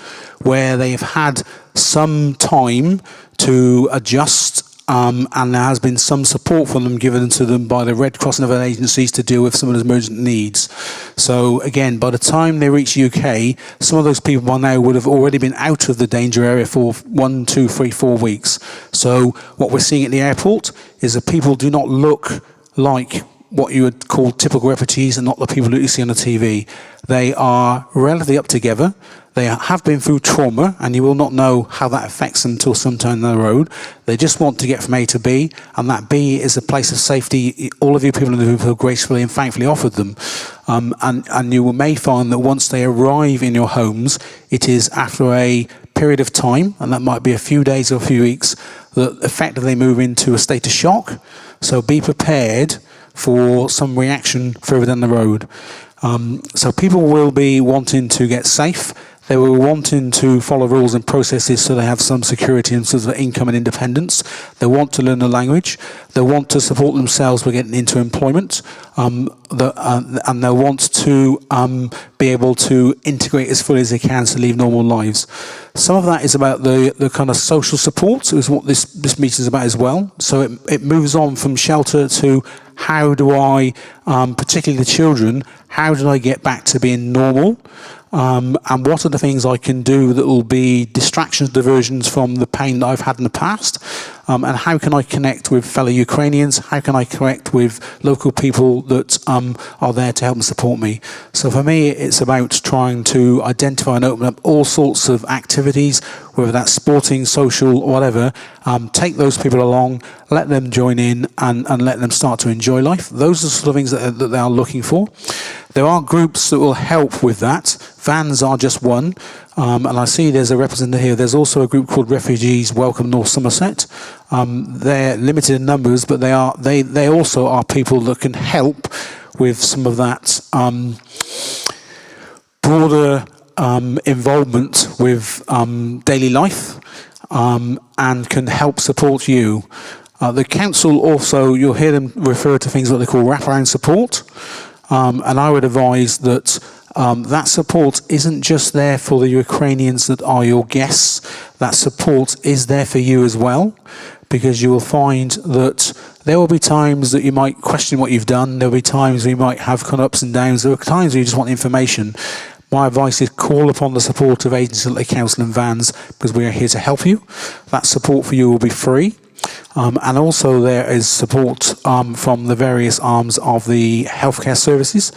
Speaker 8: where they have had some time to adjust, and there has been some support from them given to them by the Red Cross and other agencies to deal with some of those emergent needs. So again, by the time they reach UK, some of those people by now would have already been out of the danger area for 1, 2, 3, 4 weeks. So what we're seeing at the airport is that people do not look like what you would call typical refugees and not the people that you see on the TV. They are relatively up together. They have been through trauma, and you will not know how that affects them until sometime down the road. They just want to get from A to B, and that B is a place of safety all of you people in the room have gracefully and thankfully offered them. And you may find that once they arrive in your homes, it is after a period of time, and that might be a few days or a few weeks, that effectively move into a state of shock. So be prepared for some reaction further down the road. So people will be wanting to get safe. They were wanting to follow rules and processes so they have some security in terms of income and independence. They want to learn the language. They want to support themselves by getting into employment. And they want to be able to integrate as fully as they can to lead normal lives. Some of that is about the kind of social support, is what this meeting is about as well. So it moves on from shelter to how do I, particularly the children, how do I get back to being normal? And what are the things I can do that will be distractions, diversions from the pain that I've had in the past? And how can I connect with fellow Ukrainians? How can I connect with local people that are there to help and support me? So for me, it's about trying to identify and open up all sorts of activities, whether that's sporting, social, or whatever. Take those people along, let them join in, and let them start to enjoy life. Those are the sort of things that they are looking for. There are groups that will help with that. Vans are just one. And I see there's a representative here. There's also a group called Refugees Welcome North Somerset. They're limited in numbers, but they also are people that can help with some of that broader involvement with daily life and can help support you. The council also, you'll hear them refer to things what they call wraparound support. And I would advise that that support isn't just there for the Ukrainians that are your guests. That support is there for you as well, because you will find that there will be times that you might question what you've done. There will be times where you might have kind of ups and downs. There are times where you just want information. My advice is call upon the support of agencies like Council and Vans, because we are here to help you. That support for you will be free. And also there is support from the various arms of the healthcare services.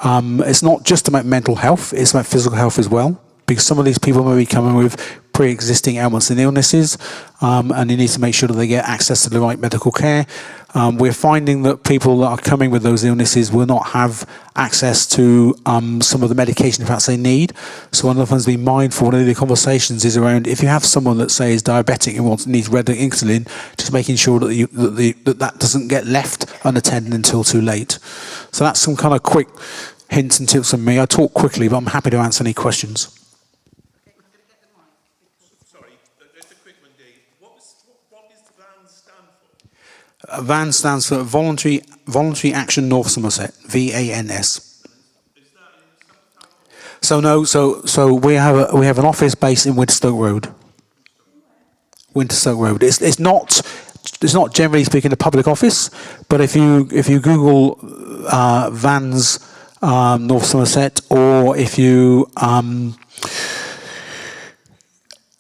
Speaker 8: It's not just about mental health, it's about physical health as well, because some of these people may be coming with pre-existing ailments and illnesses, and you need to make sure that they get access to the right medical care. We're finding that people that are coming with those illnesses will not have access to some of the medication perhaps they need. So one of the things to be mindful, one of the conversations is around if you have someone that say is diabetic and needs red insulin, just making sure that that doesn't get left unattended until too late. So that's some kind of quick hints and tips from me. I talk quickly, but I'm happy to answer any questions. VAN stands for Voluntary Action North Somerset, VANS. So we have an office based in Winterstoke Road. Winterstoke Road. It's not generally speaking a public office, but if you Google VANS North Somerset, or if you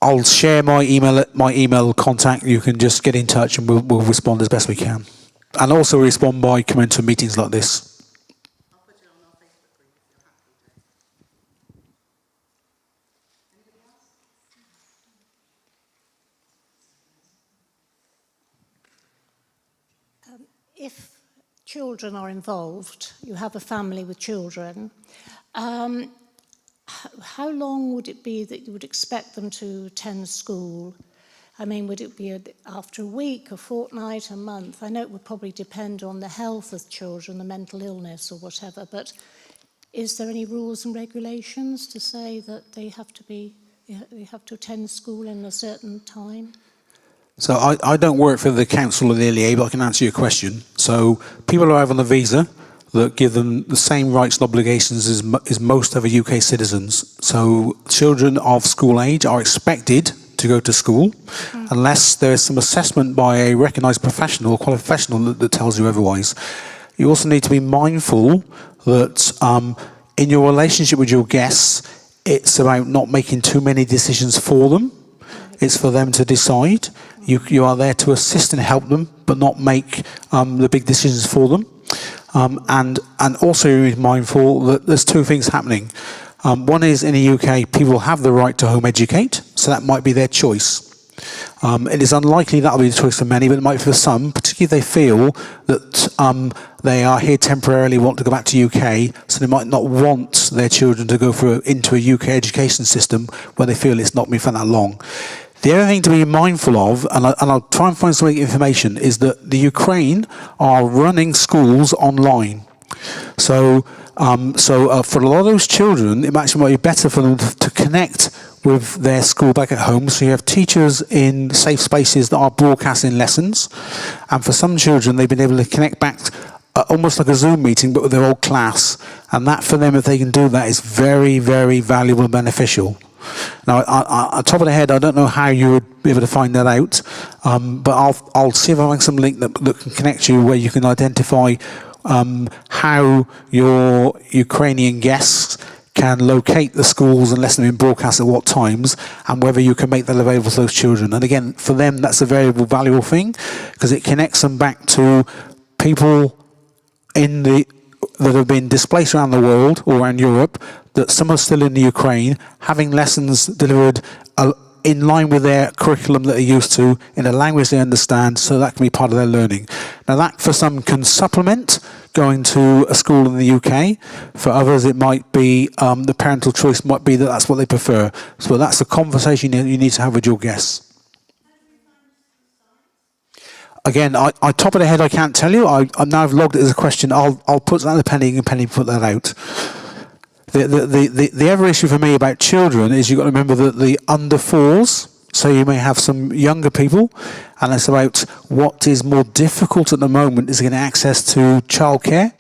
Speaker 8: I'll share my email contact. You can just get in touch and we'll respond as best we can. And also respond by coming to meetings like this.
Speaker 6: I'll put it on our Facebook group if you're happy. Anybody else? If children are involved, you have a family with children, how long would it be that you would expect them to attend school? I mean, would it be after a week, a fortnight, a month? I know it would probably depend on the health of children, the mental illness or whatever, but is there any rules and regulations to say that they have to attend school in a certain time?
Speaker 8: So I don't work for the council or the LEA, but I can answer your question. So people who have on a visa that give them the same rights and obligations as most other UK citizens. So children of school age are expected to go to school unless there is some assessment by a recognised professional, qualified professional that tells you otherwise. You also need to be mindful that in your relationship with your guests, it's about not making too many decisions for them. It's for them to decide. You are there to assist and help them, but not make the big decisions for them. And also be mindful that there's two things happening. One is in the UK, people have the right to home educate, so that might be their choice. It is unlikely that will be the choice for many, but it might be for some, particularly if they feel that they are here temporarily, want to go back to UK, so they might not want their children to go into a UK education system where they feel it's not been for that long. The other thing to be mindful of, and I'll try and find some information, is that the Ukraine are running schools online. So for a lot of those children, it actually might be better for them to connect with their school back at home. So you have teachers in safe spaces that are broadcasting lessons. And for some children, they've been able to connect back almost like a Zoom meeting, but with their old class. And that for them, if they can do that, is very, very valuable and beneficial. Now, on top of the head, I don't know how you would be able to find that out, but I'll see if I find some link that can connect you where you can identify how your Ukrainian guests can locate the schools and lessons being broadcast at what times, and whether you can make that available to those children. And again, for them, that's a very valuable thing, because it connects them back to people that have been displaced around the world or around Europe, that some are still in the Ukraine, having lessons delivered in line with their curriculum that they're used to, in a language they understand, so that can be part of their learning. Now that for some can supplement going to a school in the UK. For others it might be the parental choice might be that that's what they prefer. So that's a conversation you need to have with your guests. Again, I top of the head I can't tell you. Now I've logged it as a question. I'll put that in the Penny and Penny put that out. The other issue for me about children is you've got to remember that the under fours, so you may have some younger people, and it's about what is more difficult at the moment is getting access to childcare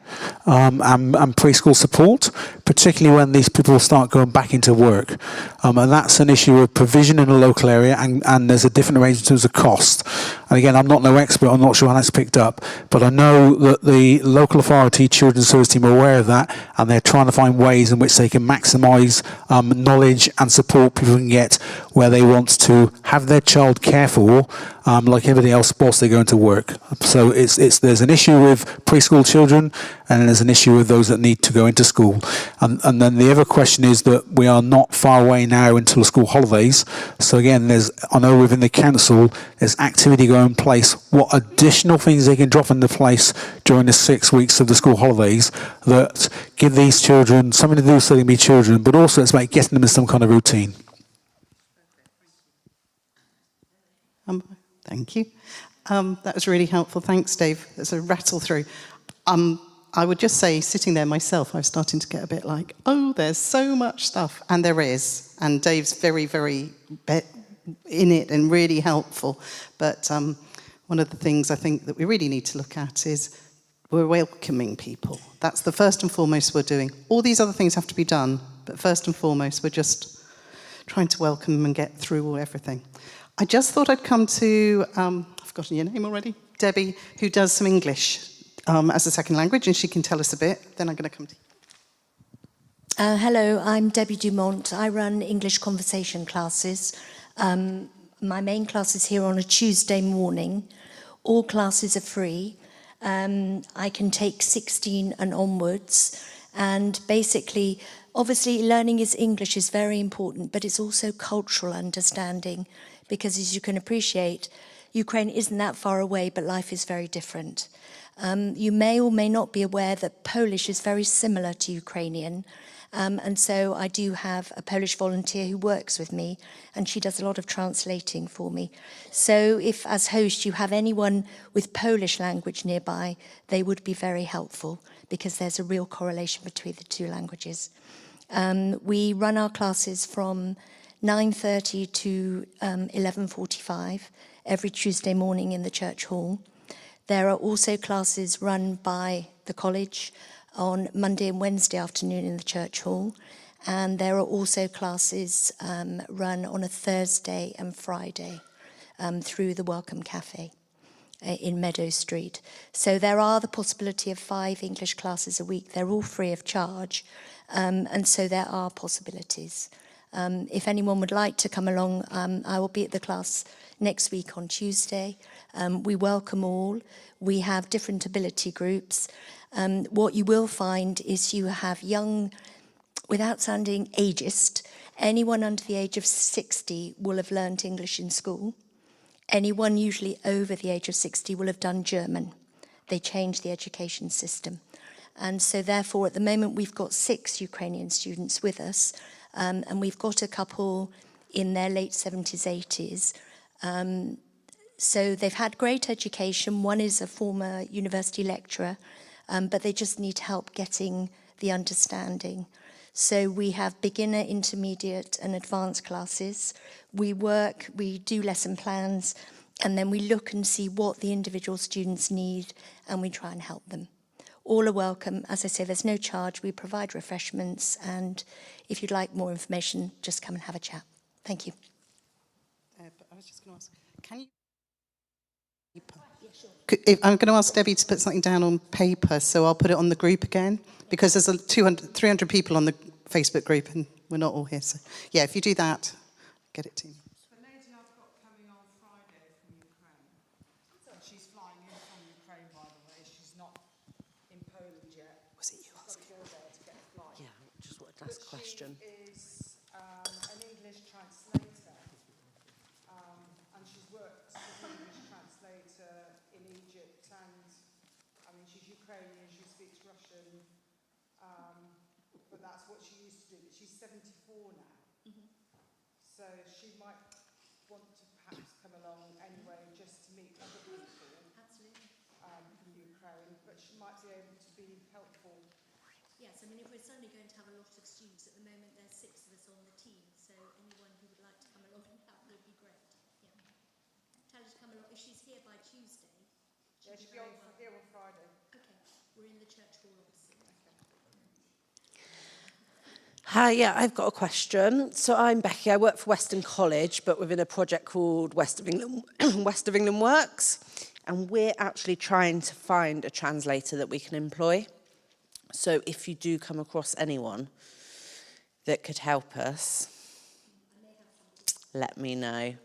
Speaker 8: and preschool support, particularly when these people start going back into work. And that's an issue of provision in a local area, and there's a different arrangement in terms of cost. And again, I'm not no expert, I'm not sure how that's picked up, but I know that the local authority children's service team are aware of that, and they're trying to find ways in which they can maximise knowledge and support people can get where they want to have their child cared for like everybody else whilst they're going to work. So there's an issue with preschool children, and there's an issue with those that need to go into school. And then the other question is that we are not far away now until school holidays. So again, I know within the council, there's activity going in place, what additional things they can drop into place during the 6 weeks of the school holidays that give these children something to do so they can be children, but also it's about getting them in some kind of routine.
Speaker 1: Thank you. That was really helpful. Thanks, Dave. There's a rattle through. I would just say, sitting there myself, I'm starting to get a bit like, oh, there's so much stuff. And there is. And Dave's very, very in it and really helpful. But one of the things I think that we really need to look at is we're welcoming people. That's the first and foremost we're doing. All these other things have to be done. But first and foremost, we're just trying to welcome them and get through everything. I just thought I'd come to, I've forgotten your name already, Debbie, who does some English as a second language, and she can tell us a bit. Then I'm going to come to you.
Speaker 10: Hello, I'm Debbie Dumont. I run English conversation classes. My main class is here on a Tuesday morning. All classes are free. I can take 16 and onwards. And basically, obviously, learning English is very important, but it's also cultural understanding. Because as you can appreciate, Ukraine isn't that far away, but life is very different. You may or may not be aware that Polish is very similar to Ukrainian. And so I do have a Polish volunteer who works with me, and she does a lot of translating for me. So if, as host, you have anyone with Polish language nearby, they would be very helpful, because there's a real correlation between the two languages. We run our classes from 9:30 to 11:45 every Tuesday morning in the church hall. There are also classes run by the college on Monday and Wednesday afternoon in the church hall. And there are also classes run on a Thursday and Friday through the Welcome Cafe in Meadow Street. So there are the possibility of 5 English classes a week. They're all free of charge. And so there are possibilities. If anyone would like to come along, I will be at the class next week on Tuesday. We welcome all. We have different ability groups. What you will find is you have young, without sounding ageist, anyone under the age of 60 will have learned English in school. Anyone usually over the age of 60 will have done German. They changed the education system. And so therefore, at the moment, we've got 6 Ukrainian students with us. And we've got a couple in their late 70s, 80s. So they've had great education. One is a former university lecturer, but they just need help getting the understanding. So we have beginner, intermediate, and advanced classes. We do lesson plans, and then we look and see what the individual students need, and we try and help them. All are welcome. As I say, there's no charge. We provide refreshments, and if you'd like more information, just come and have a chat. Thank you.
Speaker 1: I was just going to ask, can you... I'm going to ask Debbie to put something down on paper, so I'll put it on the group again, because there's 300 people on the Facebook group, and we're not all here. So, yeah, if you do that, get it to me.
Speaker 6: The lady I've got coming on Friday from Ukraine, she's flying in from Ukraine, by the way. She's not in Poland yet.
Speaker 1: Was it you asking?
Speaker 6: She's got to go there to get a flight.
Speaker 11: Yeah, just wanted to ask a question.
Speaker 6: She is an English translator
Speaker 11: works as an English translator in Egypt, and I mean, she's Ukrainian, she speaks Russian, but that's what she used to do. But she's 74 now, so she might want to perhaps come along anyway just to meet other people.
Speaker 10: Absolutely.
Speaker 11: From Ukraine, but she might be able to be helpful.
Speaker 10: Yes, I mean, if we're certainly going to have a lot of students at the moment, there's 6 of us on the team, so anyone who would like to come along, that would be great. Yeah. Tell her to come along. If she's here by Tuesday,
Speaker 11: She'll be here on Friday.
Speaker 10: Okay, we're in the church hall opposite. Okay.
Speaker 12: Hi, yeah, I've got a question. So I'm Becky, I work for Western College, but within a project called West of England, West of England Works, and we're actually trying to find a translator that we can employ. So if you do come across anyone that could help us, let me know.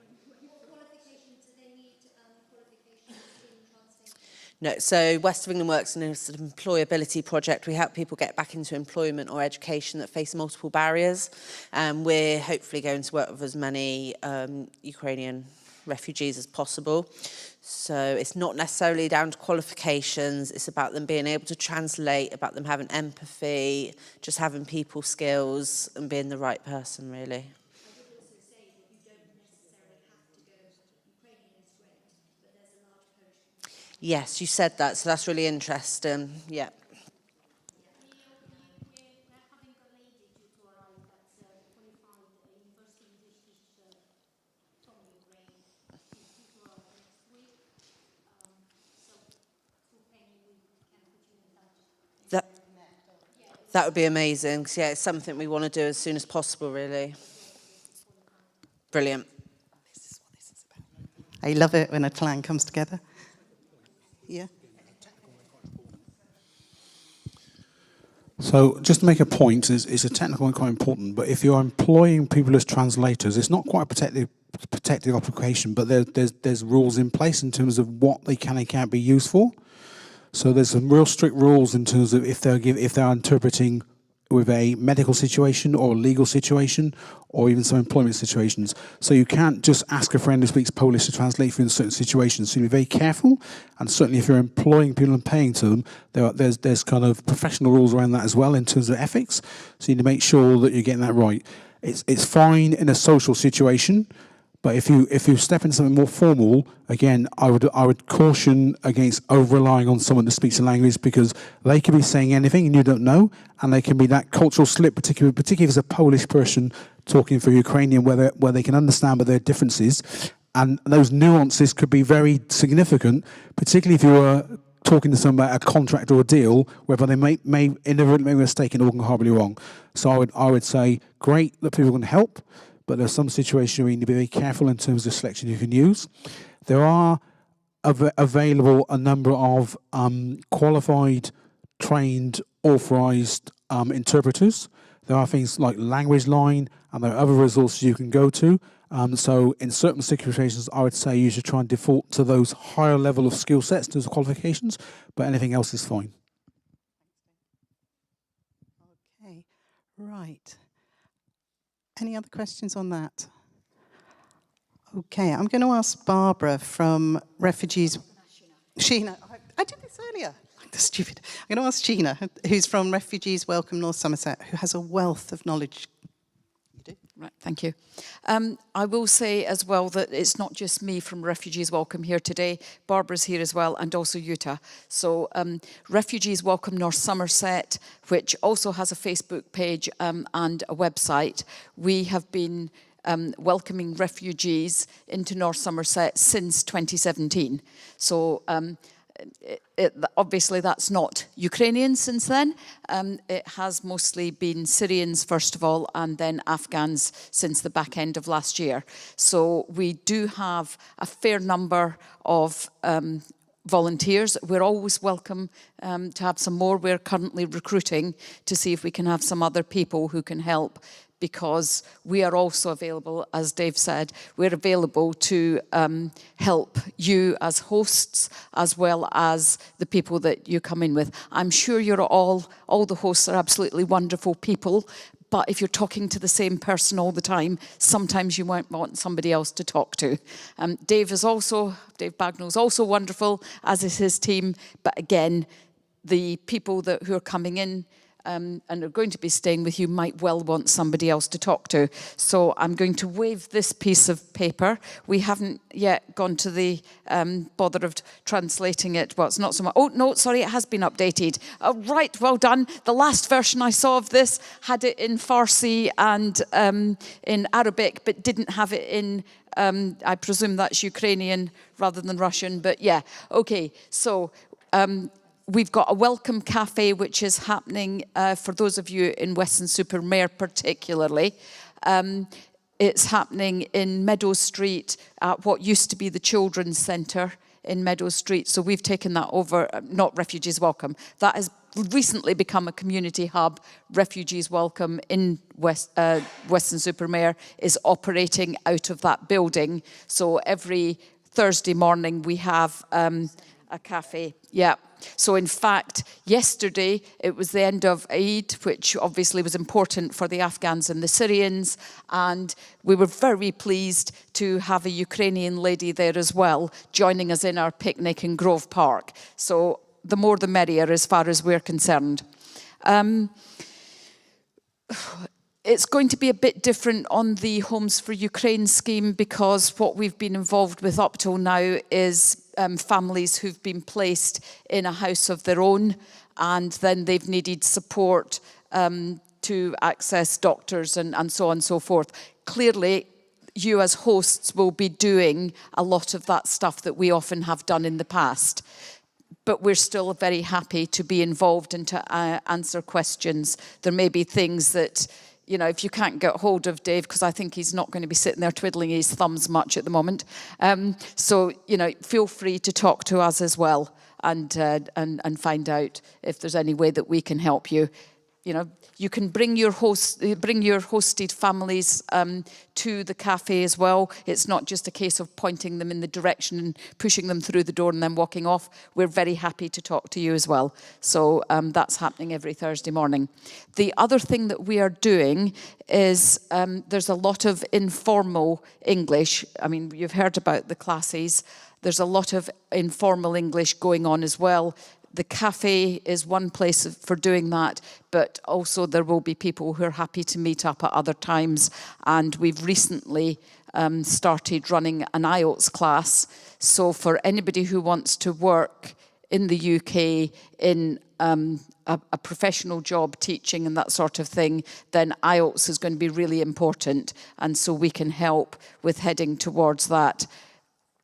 Speaker 12: No, so West of England Works is an employability project. We help people get back into employment or education that face multiple barriers. We're hopefully going to work with as many Ukrainian refugees as possible. So it's not necessarily down to qualifications. It's about them being able to translate, about them having empathy, just having people skills and being the right person, really. Yes, you said that, so that's really interesting. Yeah. That would be amazing, because yeah, it's something we want to do as soon as possible, really. Brilliant.
Speaker 1: This is what this is about. I love it when a plan comes together. Yeah.
Speaker 8: So just to make a point, it's a technical and quite important, but if you're employing people as translators, it's not quite a protected occupation, but there's rules in place in terms of what they can and can't be used for. So there's some real strict rules in terms of if they're interpreting with a medical situation or a legal situation or even some employment situations. So you can't just ask a friend who speaks Polish to translate for you in certain situations. So you be very careful, and certainly if you're employing people and paying to them, there's kind of professional rules around that as well in terms of ethics. So you need to make sure that you're getting that right. It's fine in a social situation, but if you step into something more formal, again, I would caution against over-relying on someone that speaks a language, because they could be saying anything and you don't know, and they can be that cultural slip, particularly if it's a Polish person talking for Ukrainian, where they can understand but there are differences, and those nuances could be very significant, particularly if you are talking to someone about a contract or a deal, whereby they may inadvertently make a mistake and all can horribly wrong. So I would say, great that people can help, but there's some situations where you need to be very careful in terms of selection you can use. There are available a number of qualified, trained, authorised interpreters. There are things like Language Line, and there are other resources you can go to. So in certain situations, I would say you should try and default to those higher level of skill sets, those qualifications, but anything else is fine.
Speaker 1: Okay, right. Any other questions on that? Okay, I'm going to ask Barbara from Refugees. Sheena, I did this earlier. I'm stupid. I'm going to ask Sheena, who's from Refugees Welcome North Somerset, who has a wealth of knowledge. You do?
Speaker 13: Right, thank you. I will say as well that it's not just me from Refugees Welcome here today. Barbara's here as well, and also Jutta. So Refugees Welcome North Somerset, which also has a Facebook page and a website. We have been welcoming refugees into North Somerset since 2017. So obviously that's not Ukrainians since then. It has mostly been Syrians first of all, and then Afghans since the back end of last year. So we do have a fair number of volunteers. We're always welcome to have some more. We're currently recruiting to see if we can have some other people who can help, because we are also available, as Dave said, we're available to help you as hosts as well as the people that you come in with. I'm sure you're all the hosts are absolutely wonderful people, but if you're talking to the same person all the time, sometimes you might want somebody else to talk to. Dave Bagnall is also wonderful, as is his team, but again, the people who are coming in and are going to be staying with you might well want somebody else to talk to. So I'm going to wave this piece of paper. We haven't yet gone to the bother of translating it. Well, it's not so much. Oh, no, sorry, it has been updated. Right, well done. The last version I saw of this had it in Farsi and in Arabic, but didn't have it in, I presume that's Ukrainian rather than Russian, but yeah. Okay, so we've got a welcome cafe, which is happening for those of you in Weston-super-Mare particularly. It's happening in Meadow Street at what used to be the Children's Centre in Meadow Street. So we've taken that over, not Refugees Welcome. That has recently become a community hub. Refugees Welcome in Weston-super-Mare is operating out of that building. So every Thursday morning we have a cafe, yeah. So in fact, yesterday it was the end of Eid, which obviously was important for the Afghans and the Syrians, and we were very pleased to have a Ukrainian lady there as well, joining us in our picnic in Grove Park. So the more the merrier as far as we're concerned. It's going to be a bit different on the Homes for Ukraine scheme, because what we've been involved with up till now is families who've been placed in a house of their own, and then they've needed support to access doctors and so on and so forth. Clearly, you as hosts will be doing a lot of that stuff that we often have done in the past. But we're still very happy to be involved and to answer questions. There may be things that, you know, if you can't get hold of Dave, because I think he's not going to be sitting there twiddling his thumbs much at the moment. So, you know, feel free to talk to us as well and find out if there's any way that we can help you. You know, you can bring your hosted families to the cafe as well. It's not just a case of pointing them in the direction and pushing them through the door and then walking off. We're very happy to talk to you as well. So that's happening every Thursday morning. The other thing that we are doing is there's a lot of informal English. I mean, you've heard about the classes. There's a lot of informal English going on as well. The cafe is one place for doing that, but also there will be people who are happy to meet up at other times. And we've recently started running an IELTS class. So for anybody who wants to work in the UK in a professional job teaching and that sort of thing, then IELTS is going to be really important. And so we can help with heading towards that,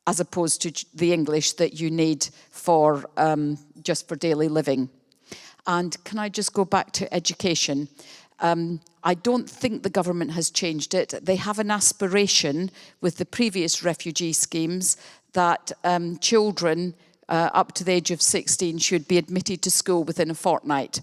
Speaker 13: as opposed to the English that you need for just for daily living. And can I just go back to education? I don't think the government has changed it. They have an aspiration with the previous refugee schemes that children up to the age of 16 should be admitted to school within a fortnight.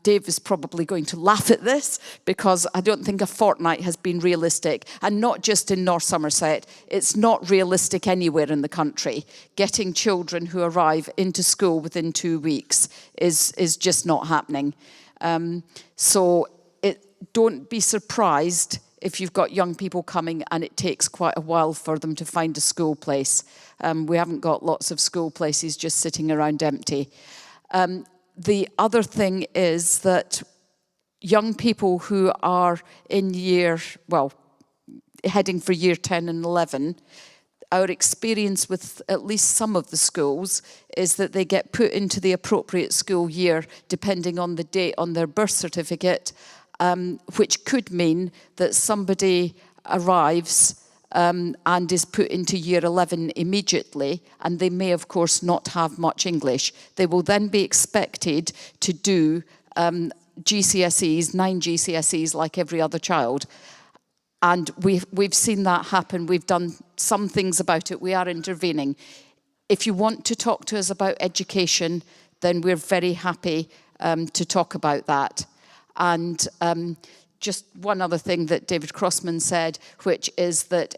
Speaker 13: Dave is probably going to laugh at this, because I don't think a fortnight has been realistic, and not just in North Somerset. It's not realistic anywhere in the country. Getting children who arrive into school within 2 weeks is just not happening. So don't be surprised if you've got young people coming and it takes quite a while for them to find a school place. We haven't got lots of school places just sitting around empty. The other thing is that young people who are in heading for year 10 and 11, our experience with at least some of the schools is that they get put into the appropriate school year depending on the date on their birth certificate, which could mean that somebody arrives and is put into year 11 immediately, and they may, of course, not have much English. They will then be expected to do GCSEs, 9 GCSEs, like every other child. And we've seen that happen. We've done some things about it. We are intervening. If you want to talk to us about education, then we're very happy to talk about that. And just one other thing that David Crossman said, which is that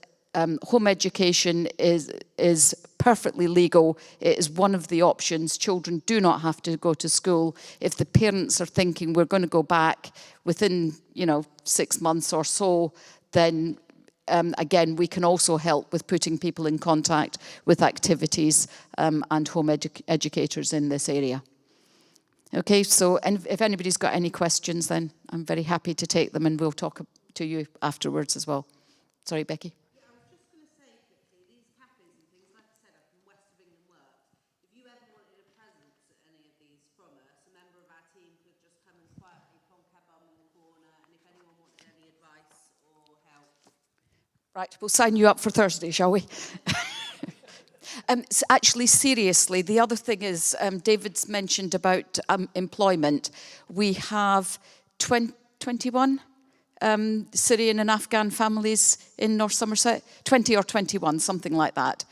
Speaker 13: home education is perfectly legal. It is one of the options. Children do not have to go to school. If the parents are thinking we're going to go back within, 6 months or so, then again, we can also help with putting people in contact with activities and home educators in this area. Okay, so and if anybody's got any questions, then I'm very happy to take them, and we'll talk to you afterwards as well. Sorry, Becky.
Speaker 9: Yeah, I was just going to say quickly, these cafes and things, like I said, up in West of England works. If you ever wanted a present at any of these from us, a member of our team could just come and quietly plonk her bum in the corner, and if anyone wanted any advice or help.
Speaker 13: Right, we'll sign you up for Thursday, shall we? So actually, seriously, the other thing is, David's mentioned about employment. We have 21 Syrian and Afghan families in North Somerset, 20 or 21, something like that.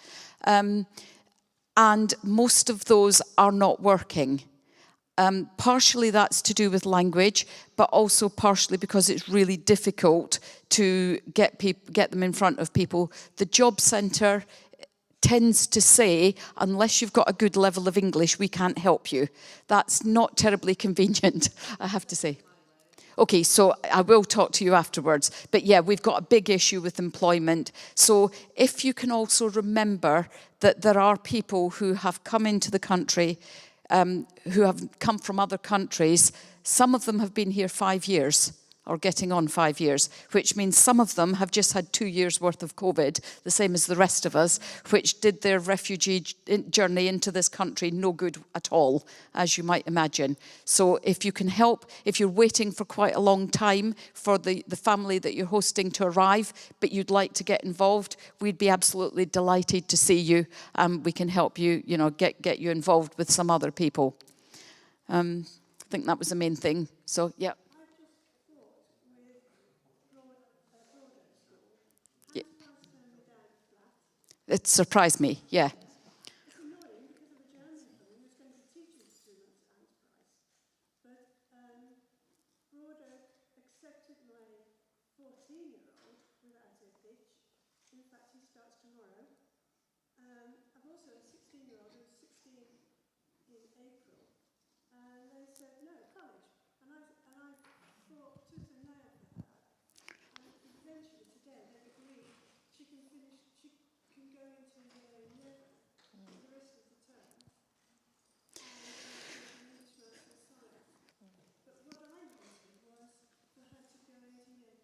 Speaker 13: And most of those are not working. Partially that's to do with language, but also partially because it's really difficult to get them in front of people. The job centre tends to say, unless you've got a good level of English, we can't help you. That's not terribly convenient, I have to say. Okay, so I will talk to you afterwards. But yeah, we've got a big issue with employment. So if you can also remember that there are people who have come into the country, who have come from other countries. Some of them have been here 5 years, or getting on 5 years, which means some of them have just had 2 years worth of COVID, the same as the rest of us, which did their refugee journey into this country no good at all, as you might imagine. So if you can help, if you're waiting for quite a long time for the family that you're hosting to arrive, but you'd like to get involved, we'd be absolutely delighted to see you. We can help you, get you involved with some other people. I think that was the main thing. So, yeah. It surprised me, yeah.
Speaker 6: It's annoying because of the German thing, there's going to be teaching students and price. But Broad accepted my 14-year-old without a hitch. In fact, he starts tomorrow. I've also a 16-year-old who's 16 in April. And they said, no, college. And I fought tooth and nail for her. And eventually today they've agreed she can finish, she can go into year 11 for the rest of the term. And English, maths and science. But what I wanted was for her to go into year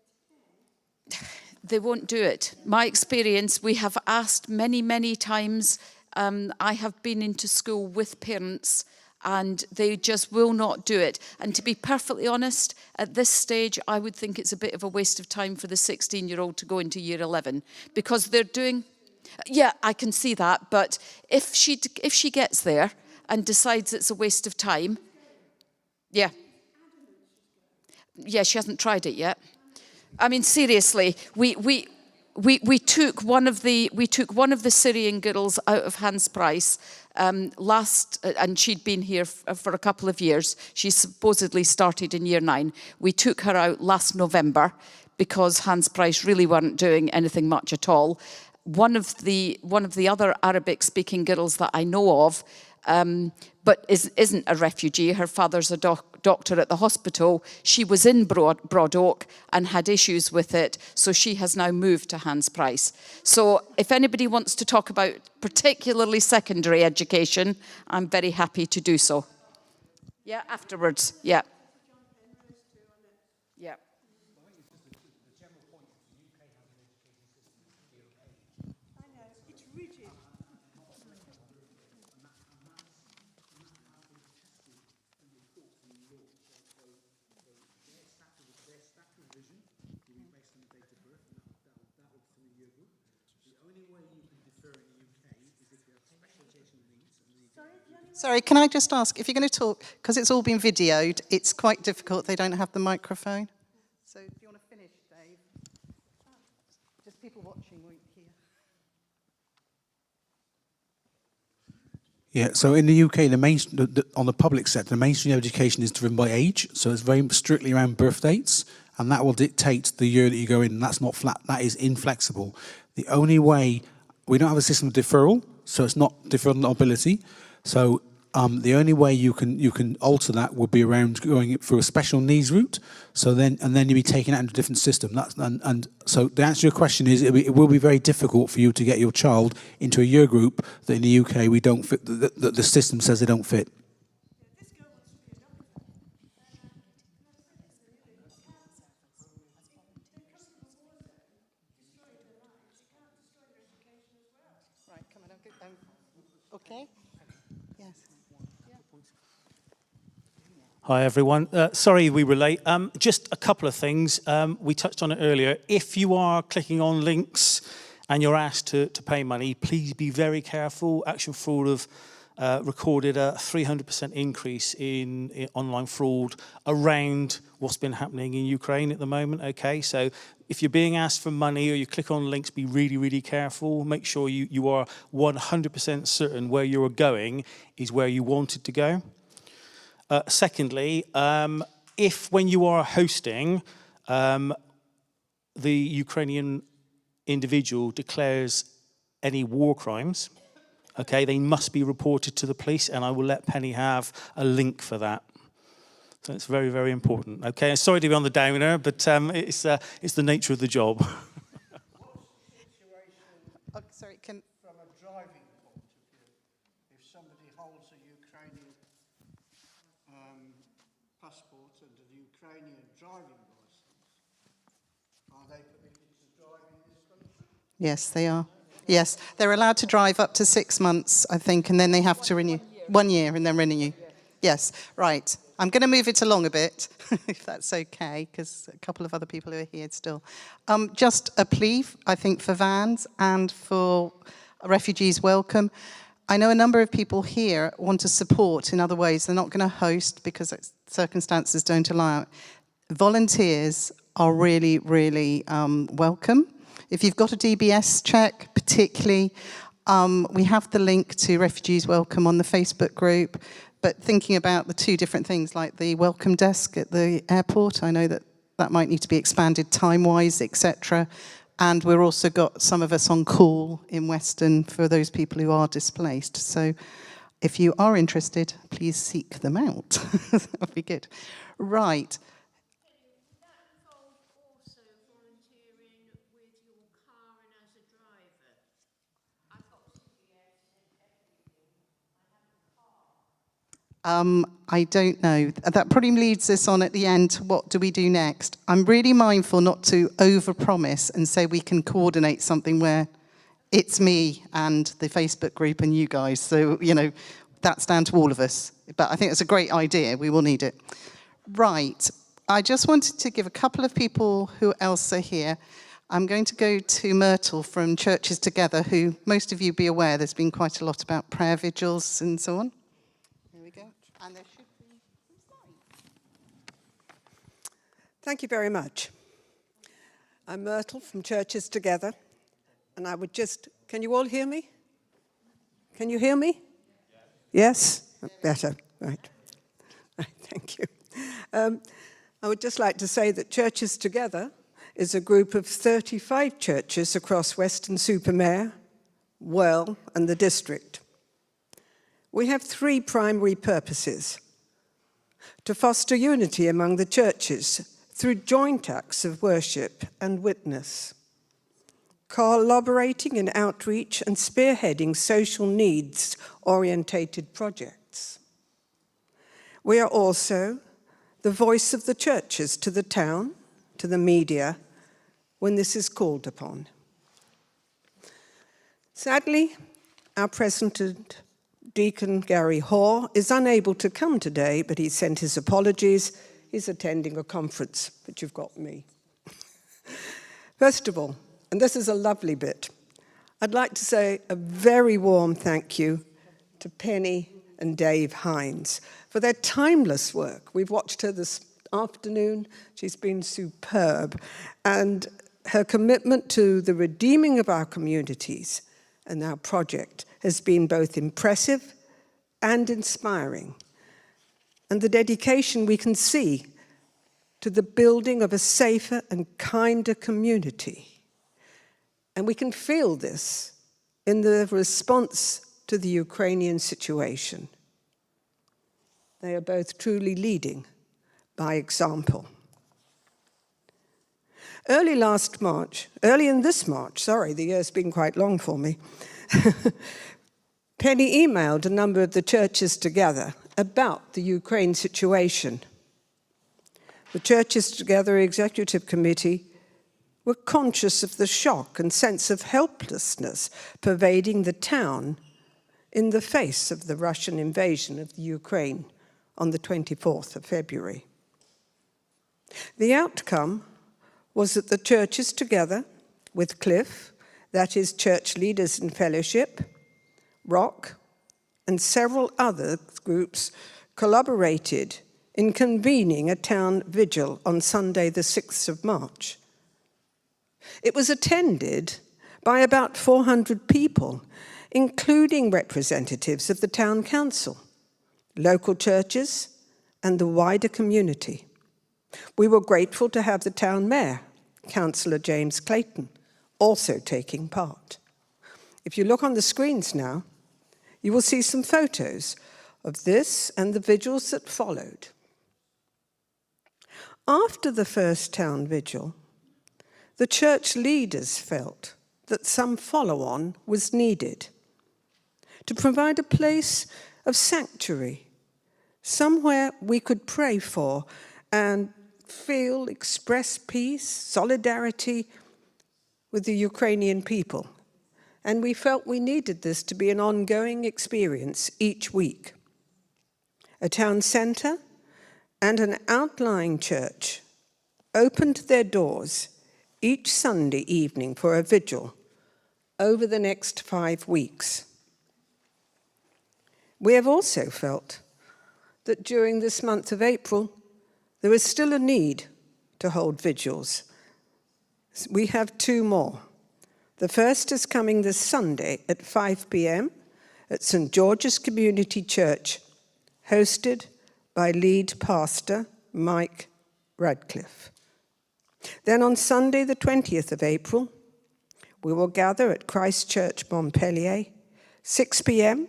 Speaker 6: 10.
Speaker 13: They won't do it. My experience, we have asked many, many times. I have been into school with parents and they just will not do it. And to be perfectly honest, at this stage, I would think it's a bit of a waste of time for the 16-year-old to go into year 11 because they're doing, yeah, I can see that. But if she gets there and decides it's a waste of time, yeah. Yeah, she hasn't tried it yet. I mean, seriously, we took one of the Syrian girls out of Hans Price and she'd been here for a couple of years. She supposedly started in year 9. We took her out last November because Hans Price really weren't doing anything much at all. One of the other Arabic-speaking girls that I know of, but isn't a refugee. Her father's a doctor at the hospital. She was in Broadoak and had issues with it, so she has now moved to Hans Price. So if anybody wants to talk about particularly secondary education, I'm very happy to do so. Yeah, afterwards, yeah. Yeah.
Speaker 6: I know, it's rigid.
Speaker 1: Sorry, can I just ask, if you're going to talk, because it's all been videoed, it's quite difficult, they don't have the microphone. So do you want to finish, Dave? Just people watching won't hear.
Speaker 8: Yeah, so in the UK, on the public sector, the mainstream education is driven by age, so it's very strictly around birth dates, and that will dictate the year that you go in, and that's not flat, that is inflexible. The only way, we don't have a system of deferral, so it's not different mobility. So the only way you can alter that would be around going through a special needs route. So then you'd be taken out into a different system. And so the answer to your question is it will be very difficult for you to get your child into a year group that in the UK we don't fit. The system says they don't fit.
Speaker 1: Okay. Yes.
Speaker 14: Hi, everyone. Sorry we were late. Just a couple of things. We touched on it earlier. If you are clicking on links and you're asked to pay money, please be very careful. Action Fraud have recorded a 300% increase in online fraud around what's been happening in Ukraine at the moment. Okay, so if you're being asked for money or you click on links, be really, really careful. Make sure you are 100% certain where you're going is where you wanted to go. Secondly, if when you are hosting, the Ukrainian individual declares any war crimes, okay, they must be reported to the police, and I will let Penny have a link for that. So it's very, very important. Okay, sorry to be on the downer, but it's the nature of the job.
Speaker 1: Sorry,
Speaker 7: from a driving point of view, if somebody holds a Ukrainian passport and a Ukrainian driving license, are they permitted to drive in this country?
Speaker 1: Yes, they are. Yes, they're allowed to drive up to 6 months, I think, and then they have to renew. 1 year and then renew. Yes, right. I'm going to move it along a bit, if that's okay, because a couple of other people are here still. Just a plea, I think, for vans and for refugees welcome. I know a number of people here want to support in other ways. They're not going to host because circumstances don't allow it. Volunteers are really, really welcome. If you've got a DBS check, particularly, we have the link to Refugees Welcome on the Facebook group. But thinking about the two different things, like the welcome desk at the airport, I know that might need to be expanded time-wise, etc. And we're also got some of us on call in Weston for those people who are displaced. So if you are interested, please seek them out. That would be good. Right. I don't know. That probably leads us on at the end to what do we do next. I'm really mindful not to overpromise and say we can coordinate something where it's me and the Facebook group and you guys. So, that's down to all of us. But I think it's a great idea. We will need it. Right. I just wanted to give a couple of people who else are here. I'm going to go to Myrtle from Churches Together, who most of you be aware there's been quite a lot about prayer vigils and so on. And there should be some slides.
Speaker 15: Thank you very much. I'm Myrtle from Churches Together, and I would just, can you all hear me? Can you hear me? Yes? Better, right. Thank you. I would just like to say that Churches Together is a group of 35 churches across Weston-super-Mare, Well, and the district. We have 3 primary purposes: to foster unity among the churches through joint acts of worship and witness, collaborating in outreach and spearheading social needs-orientated projects. We are also the voice of the churches to the town, to the media, when this is called upon. Sadly, our President, Deacon Gary Hoare, is unable to come today, but he sent his apologies. He's attending a conference, but you've got me. First of all, and this is a lovely bit, I'd like to say a very warm thank you to Penny and Dave Hines for their timeless work. We've watched her this afternoon. She's been superb. And her commitment to the redeeming of our communities and our project has been both impressive and inspiring. And the dedication we can see to the building of a safer and kinder community. And we can feel this in the response to the Ukrainian situation. They are both truly leading by example. Early in this March, the year's been quite long for me, Penny emailed a number of the churches together about the Ukraine situation. The Churches Together Executive Committee were conscious of the shock and sense of helplessness pervading the town in the face of the Russian invasion of the Ukraine on the 24th of February. The outcome was that the churches together with Cliff, that is Church Leaders in Fellowship, ROC, and several other groups collaborated in convening a town vigil on Sunday the 6th of March. It was attended by about 400 people, including representatives of the town council, local churches, and the wider community. We were grateful to have the town mayor, Councillor James Clayton, also taking part. If you look on the screens now, you will see some photos of this and the vigils that followed. After the first town vigil, the church leaders felt that some follow-on was needed to provide a place of sanctuary, somewhere we could pray for and express peace, solidarity with the Ukrainian people. And we felt we needed this to be an ongoing experience each week. A town centre and an outlying church opened their doors each Sunday evening for a vigil over the next 5 weeks. We have also felt that during this month of April, there is still a need to hold vigils. We have 2 more. The first is coming this Sunday at 5 p.m. at St. George's Community Church, hosted by lead pastor Mike Radcliffe. Then on Sunday, the 20th of April, we will gather at Christ Church, Montpellier, 6 p.m.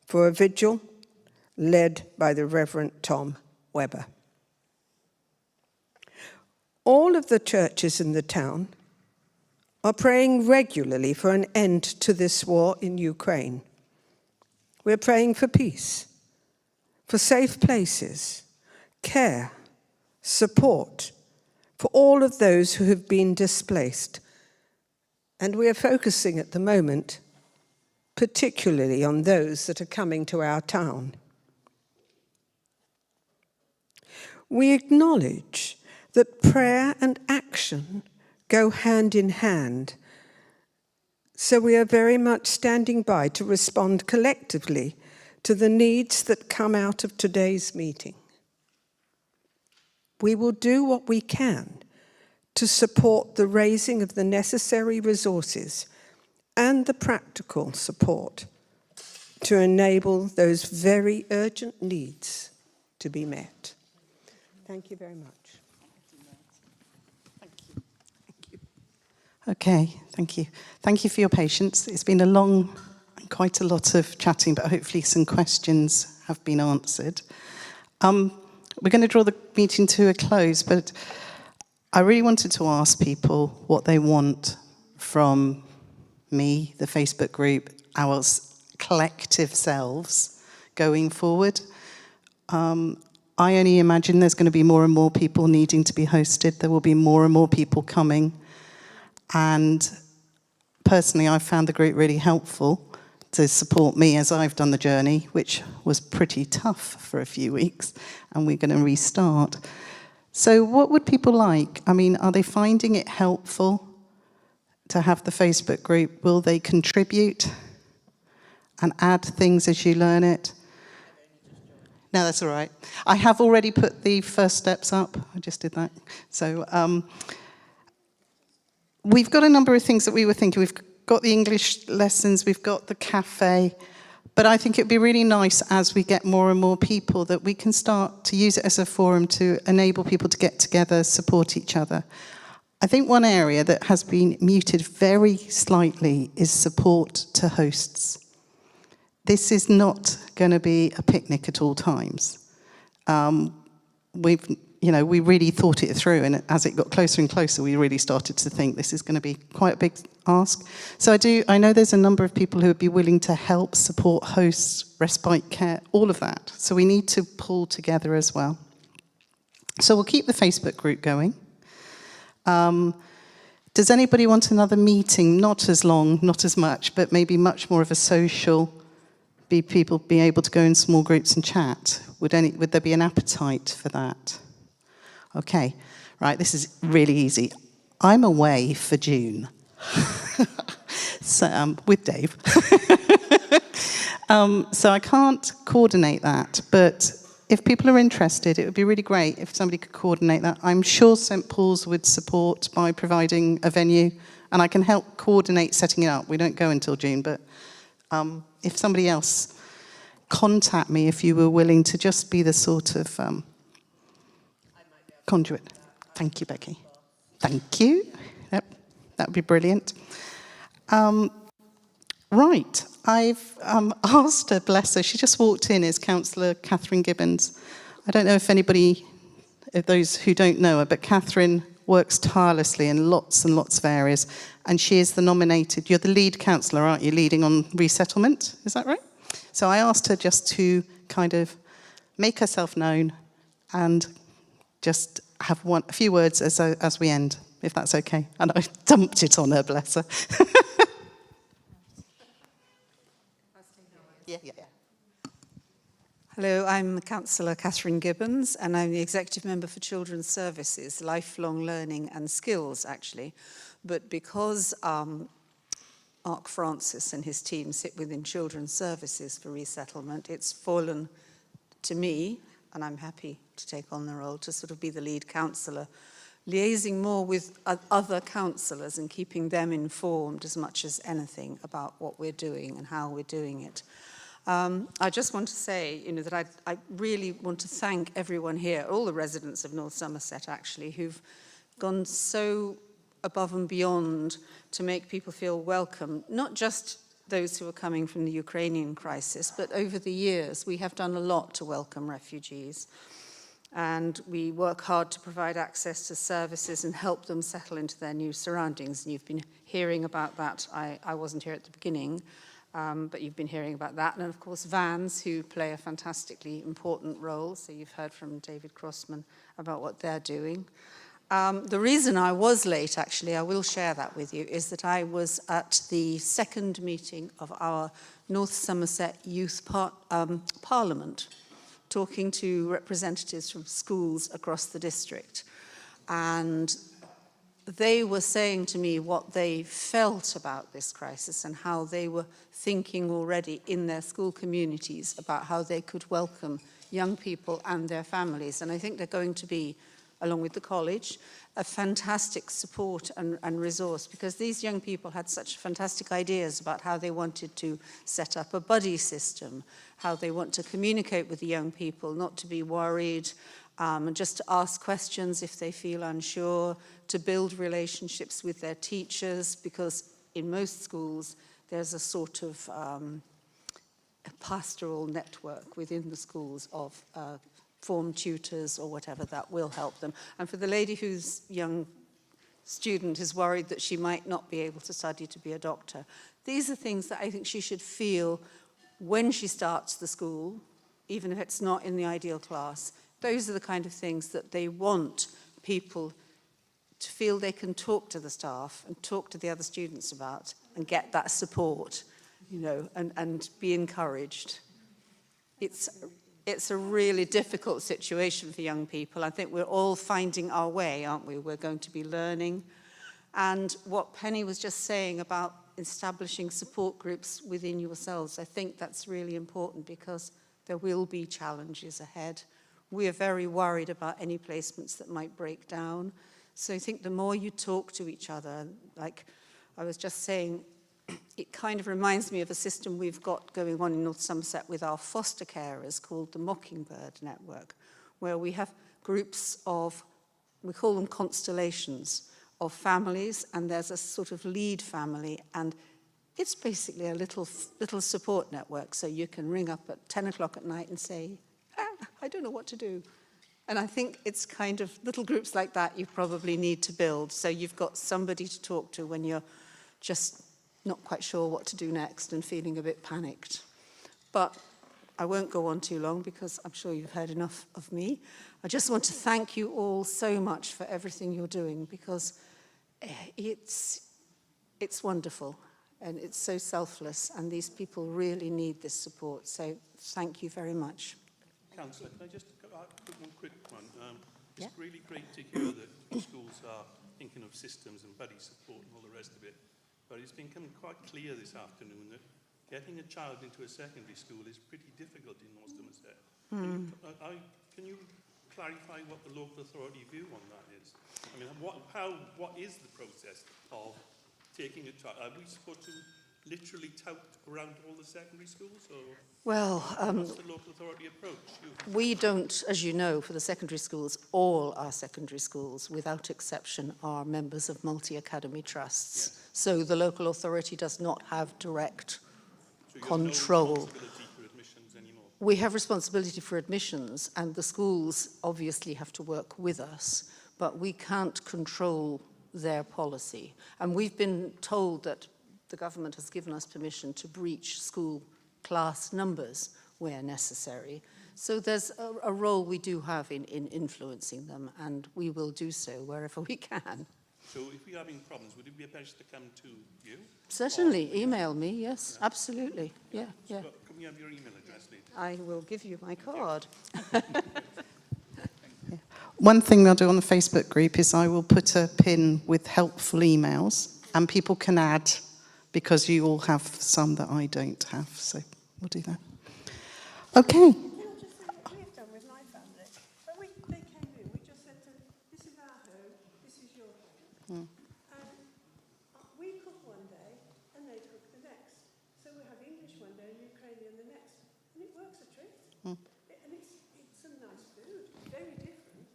Speaker 15: for a vigil led by the Reverend Tom Webber. All of the churches in the town are praying regularly for an end to this war in Ukraine. We're praying for peace, for safe places, care, support for all of those who have been displaced. And we are focusing at the moment particularly on those that are coming to our town. We acknowledge that prayer and action go hand in hand, so we are very much standing by to respond collectively to the needs that come out of today's meeting. We will do what we can to support the raising of the necessary resources and the practical support to enable those very urgent needs to be met. Thank you very much.
Speaker 1: Okay, thank you. Thank you for your patience. It's been a long and quite a lot of chatting, but hopefully some questions have been answered. We're going to draw the meeting to a close, but I really wanted to ask people what they want from me, the Facebook group, our collective selves going forward. I only imagine there's going to be more and more people needing to be hosted. There will be more and more people coming. And personally, I've found the group really helpful to support me as I've done the journey, which was pretty tough for a few weeks, and we're going to restart. So what would people like? I mean, are they finding it helpful to have the Facebook group? Will they contribute and add things as you learn it? No, that's all right. I have already put the first steps up. I just did that. So we've got a number of things that we were thinking. We've got the English lessons, we've got the cafe, but I think it'd be really nice as we get more and more people that we can start to use it as a forum to enable people to get together, support each other. I think one area that has been muted very slightly is support to hosts. This is not going to be a picnic at all times. We really thought it through, and as it got closer and closer, we really started to think this is going to be quite a big ask. So I know there's a number of people who would be willing to help support hosts, respite care, all of that. So we need to pull together as well. So we'll keep the Facebook group going. Does anybody want another meeting? Not as long, not as much, but maybe much more of a social, people be able to go in small groups and chat? Would there be an appetite for that? Okay, right, this is really easy. I'm away for June. So, with Dave. So I can't coordinate that, but if people are interested, it would be really great if somebody could coordinate that. I'm sure St. Paul's would support by providing a venue, and I can help coordinate setting it up. We don't go until June, but if somebody else, contact me if you were willing to just be the sort of conduit. Thank you, Becky. Thank you. Yep, that would be brilliant. Right, I've asked her, bless her, she just walked in, is Councillor Catherine Gibbons. I don't know if anybody, if those who don't know her, but Catherine works tirelessly in lots and lots of areas, and she is the nominated, you're the lead councillor, aren't you, leading on resettlement, is that right? So I asked her just to kind of make herself known and just have a few words as we end, if that's okay. And I dumped it on her, bless her. Yeah.
Speaker 16: Hello, I'm Councillor Catherine Gibbons, and I'm the Executive Member for Children's Services, Lifelong Learning and Skills, actually. But because Mark Francis and his team sit within Children's Services for resettlement, it's fallen to me, and I'm happy to take on the role, to sort of be the lead councillor, liaising more with other councillors and keeping them informed as much as anything about what we're doing and how we're doing it. I just want to say, that I really want to thank everyone here, all the residents of North Somerset, actually, who've gone so above and beyond to make people feel welcome, not just those who are coming from the Ukrainian crisis, but over the years, we have done a lot to welcome refugees. And we work hard to provide access to services and help them settle into their new surroundings. And you've been hearing about that. I wasn't here at the beginning. But you've been hearing about that. And of course, vans, who play a fantastically important role. So you've heard from David Crossman about what they're doing. The reason I was late, actually, I will share that with you, is that I was at the second meeting of our North Somerset Youth Parliament, talking to representatives from schools across the district. And they were saying to me what they felt about this crisis and how they were thinking already in their school communities about how they could welcome young people and their families. And I think they're going to be, along with the college, a fantastic support and resource, because these young people had such fantastic ideas about how they wanted to set up a buddy system, how they want to communicate with the young people, not to be worried, and just to ask questions if they feel unsure, to build relationships with their teachers, because in most schools there's a sort of a pastoral network within the schools of form tutors or whatever that will help them. And for the lady whose young student is worried that she might not be able to study to be a doctor, these are things that I think she should feel when she starts the school, even if it's not in the ideal class. Those are the kind of things that they want people to feel they can talk to the staff and talk to the other students about and get that support, and be encouraged. It's a really difficult situation for young people. I think we're all finding our way, aren't we? We're going to be learning. And what Penny was just saying about establishing support groups within yourselves, I think that's really important, because there will be challenges ahead. We are very worried about any placements that might break down. So I think the more you talk to each other, like I was just saying, it kind of reminds me of a system we've got going on in North Somerset with our foster carers called the Mockingbird Network, where we have groups of, we call them constellations, of families, and there's a sort of lead family, and it's basically a little support network. So you can ring up at 10 o'clock at night and say, I don't know what to do. And I think it's kind of little groups like that you probably need to build. So you've got somebody to talk to when you're just not quite sure what to do next and feeling a bit panicked. But I won't go on too long because I'm sure you've heard enough of me. I just want to thank you all so much for everything you're doing, because it's wonderful and it's so selfless, and these people really need this support. So thank you very much.
Speaker 4: Councillor, can I just put one quick one? It's really great to hear that schools are thinking of systems and buddy support and all the rest of it. But it's become quite clear this afternoon that getting a child into a secondary school is pretty difficult in North Somerset. Can you clarify what the local authority view on that is? I mean, what is the process of taking a child? Are we supposed to literally tout around all the secondary schools, or what's the local authority approach?
Speaker 16: We don't, as you know, for the secondary schools, all our secondary schools, without exception, are members of multi-academy trusts. Yes. So the local authority does not have direct control.
Speaker 4: No responsibility for admissions anymore.
Speaker 16: We have responsibility for admissions, and the schools obviously have to work with us, but we can't control their policy. And we've been told that the government has given us permission to breach school class numbers where necessary. So there's a role we do have in influencing them, and we will do so wherever we can.
Speaker 4: So if we're having problems, would it be best to come to you?
Speaker 16: Certainly, email me, yes, absolutely. Yeah.
Speaker 4: Can we have your email address, please?
Speaker 16: I will give you my card.
Speaker 1: One thing I'll do on the Facebook group is I will put a pin with helpful emails, and people can add, because you all have some that I don't have, so we'll do that. Okay.
Speaker 6: We've done with my family. When they came in, we just said to them, this is our home, this is your home. And we cook one day, and they cook the next. So we have English one day and Ukrainian the next. And it works a treat. And it's some nice food, very different.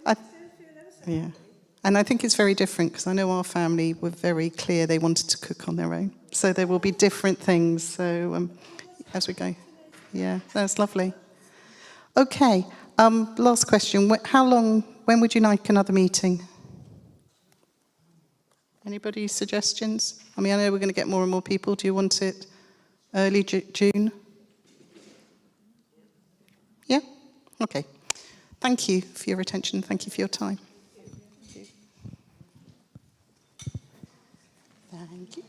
Speaker 6: But it still feel ever so happy.
Speaker 1: And I think it's very different, because I know our family were very clear they wanted to cook on their own. So there will be different things. So as we go. Yeah, that's lovely. Okay, last question. When would you like another meeting? Anybody suggestions? I mean, I know we're going to get more and more people. Do you want it early June? Yeah? Okay. Thank you for your attention. Thank you for your time. Thank you.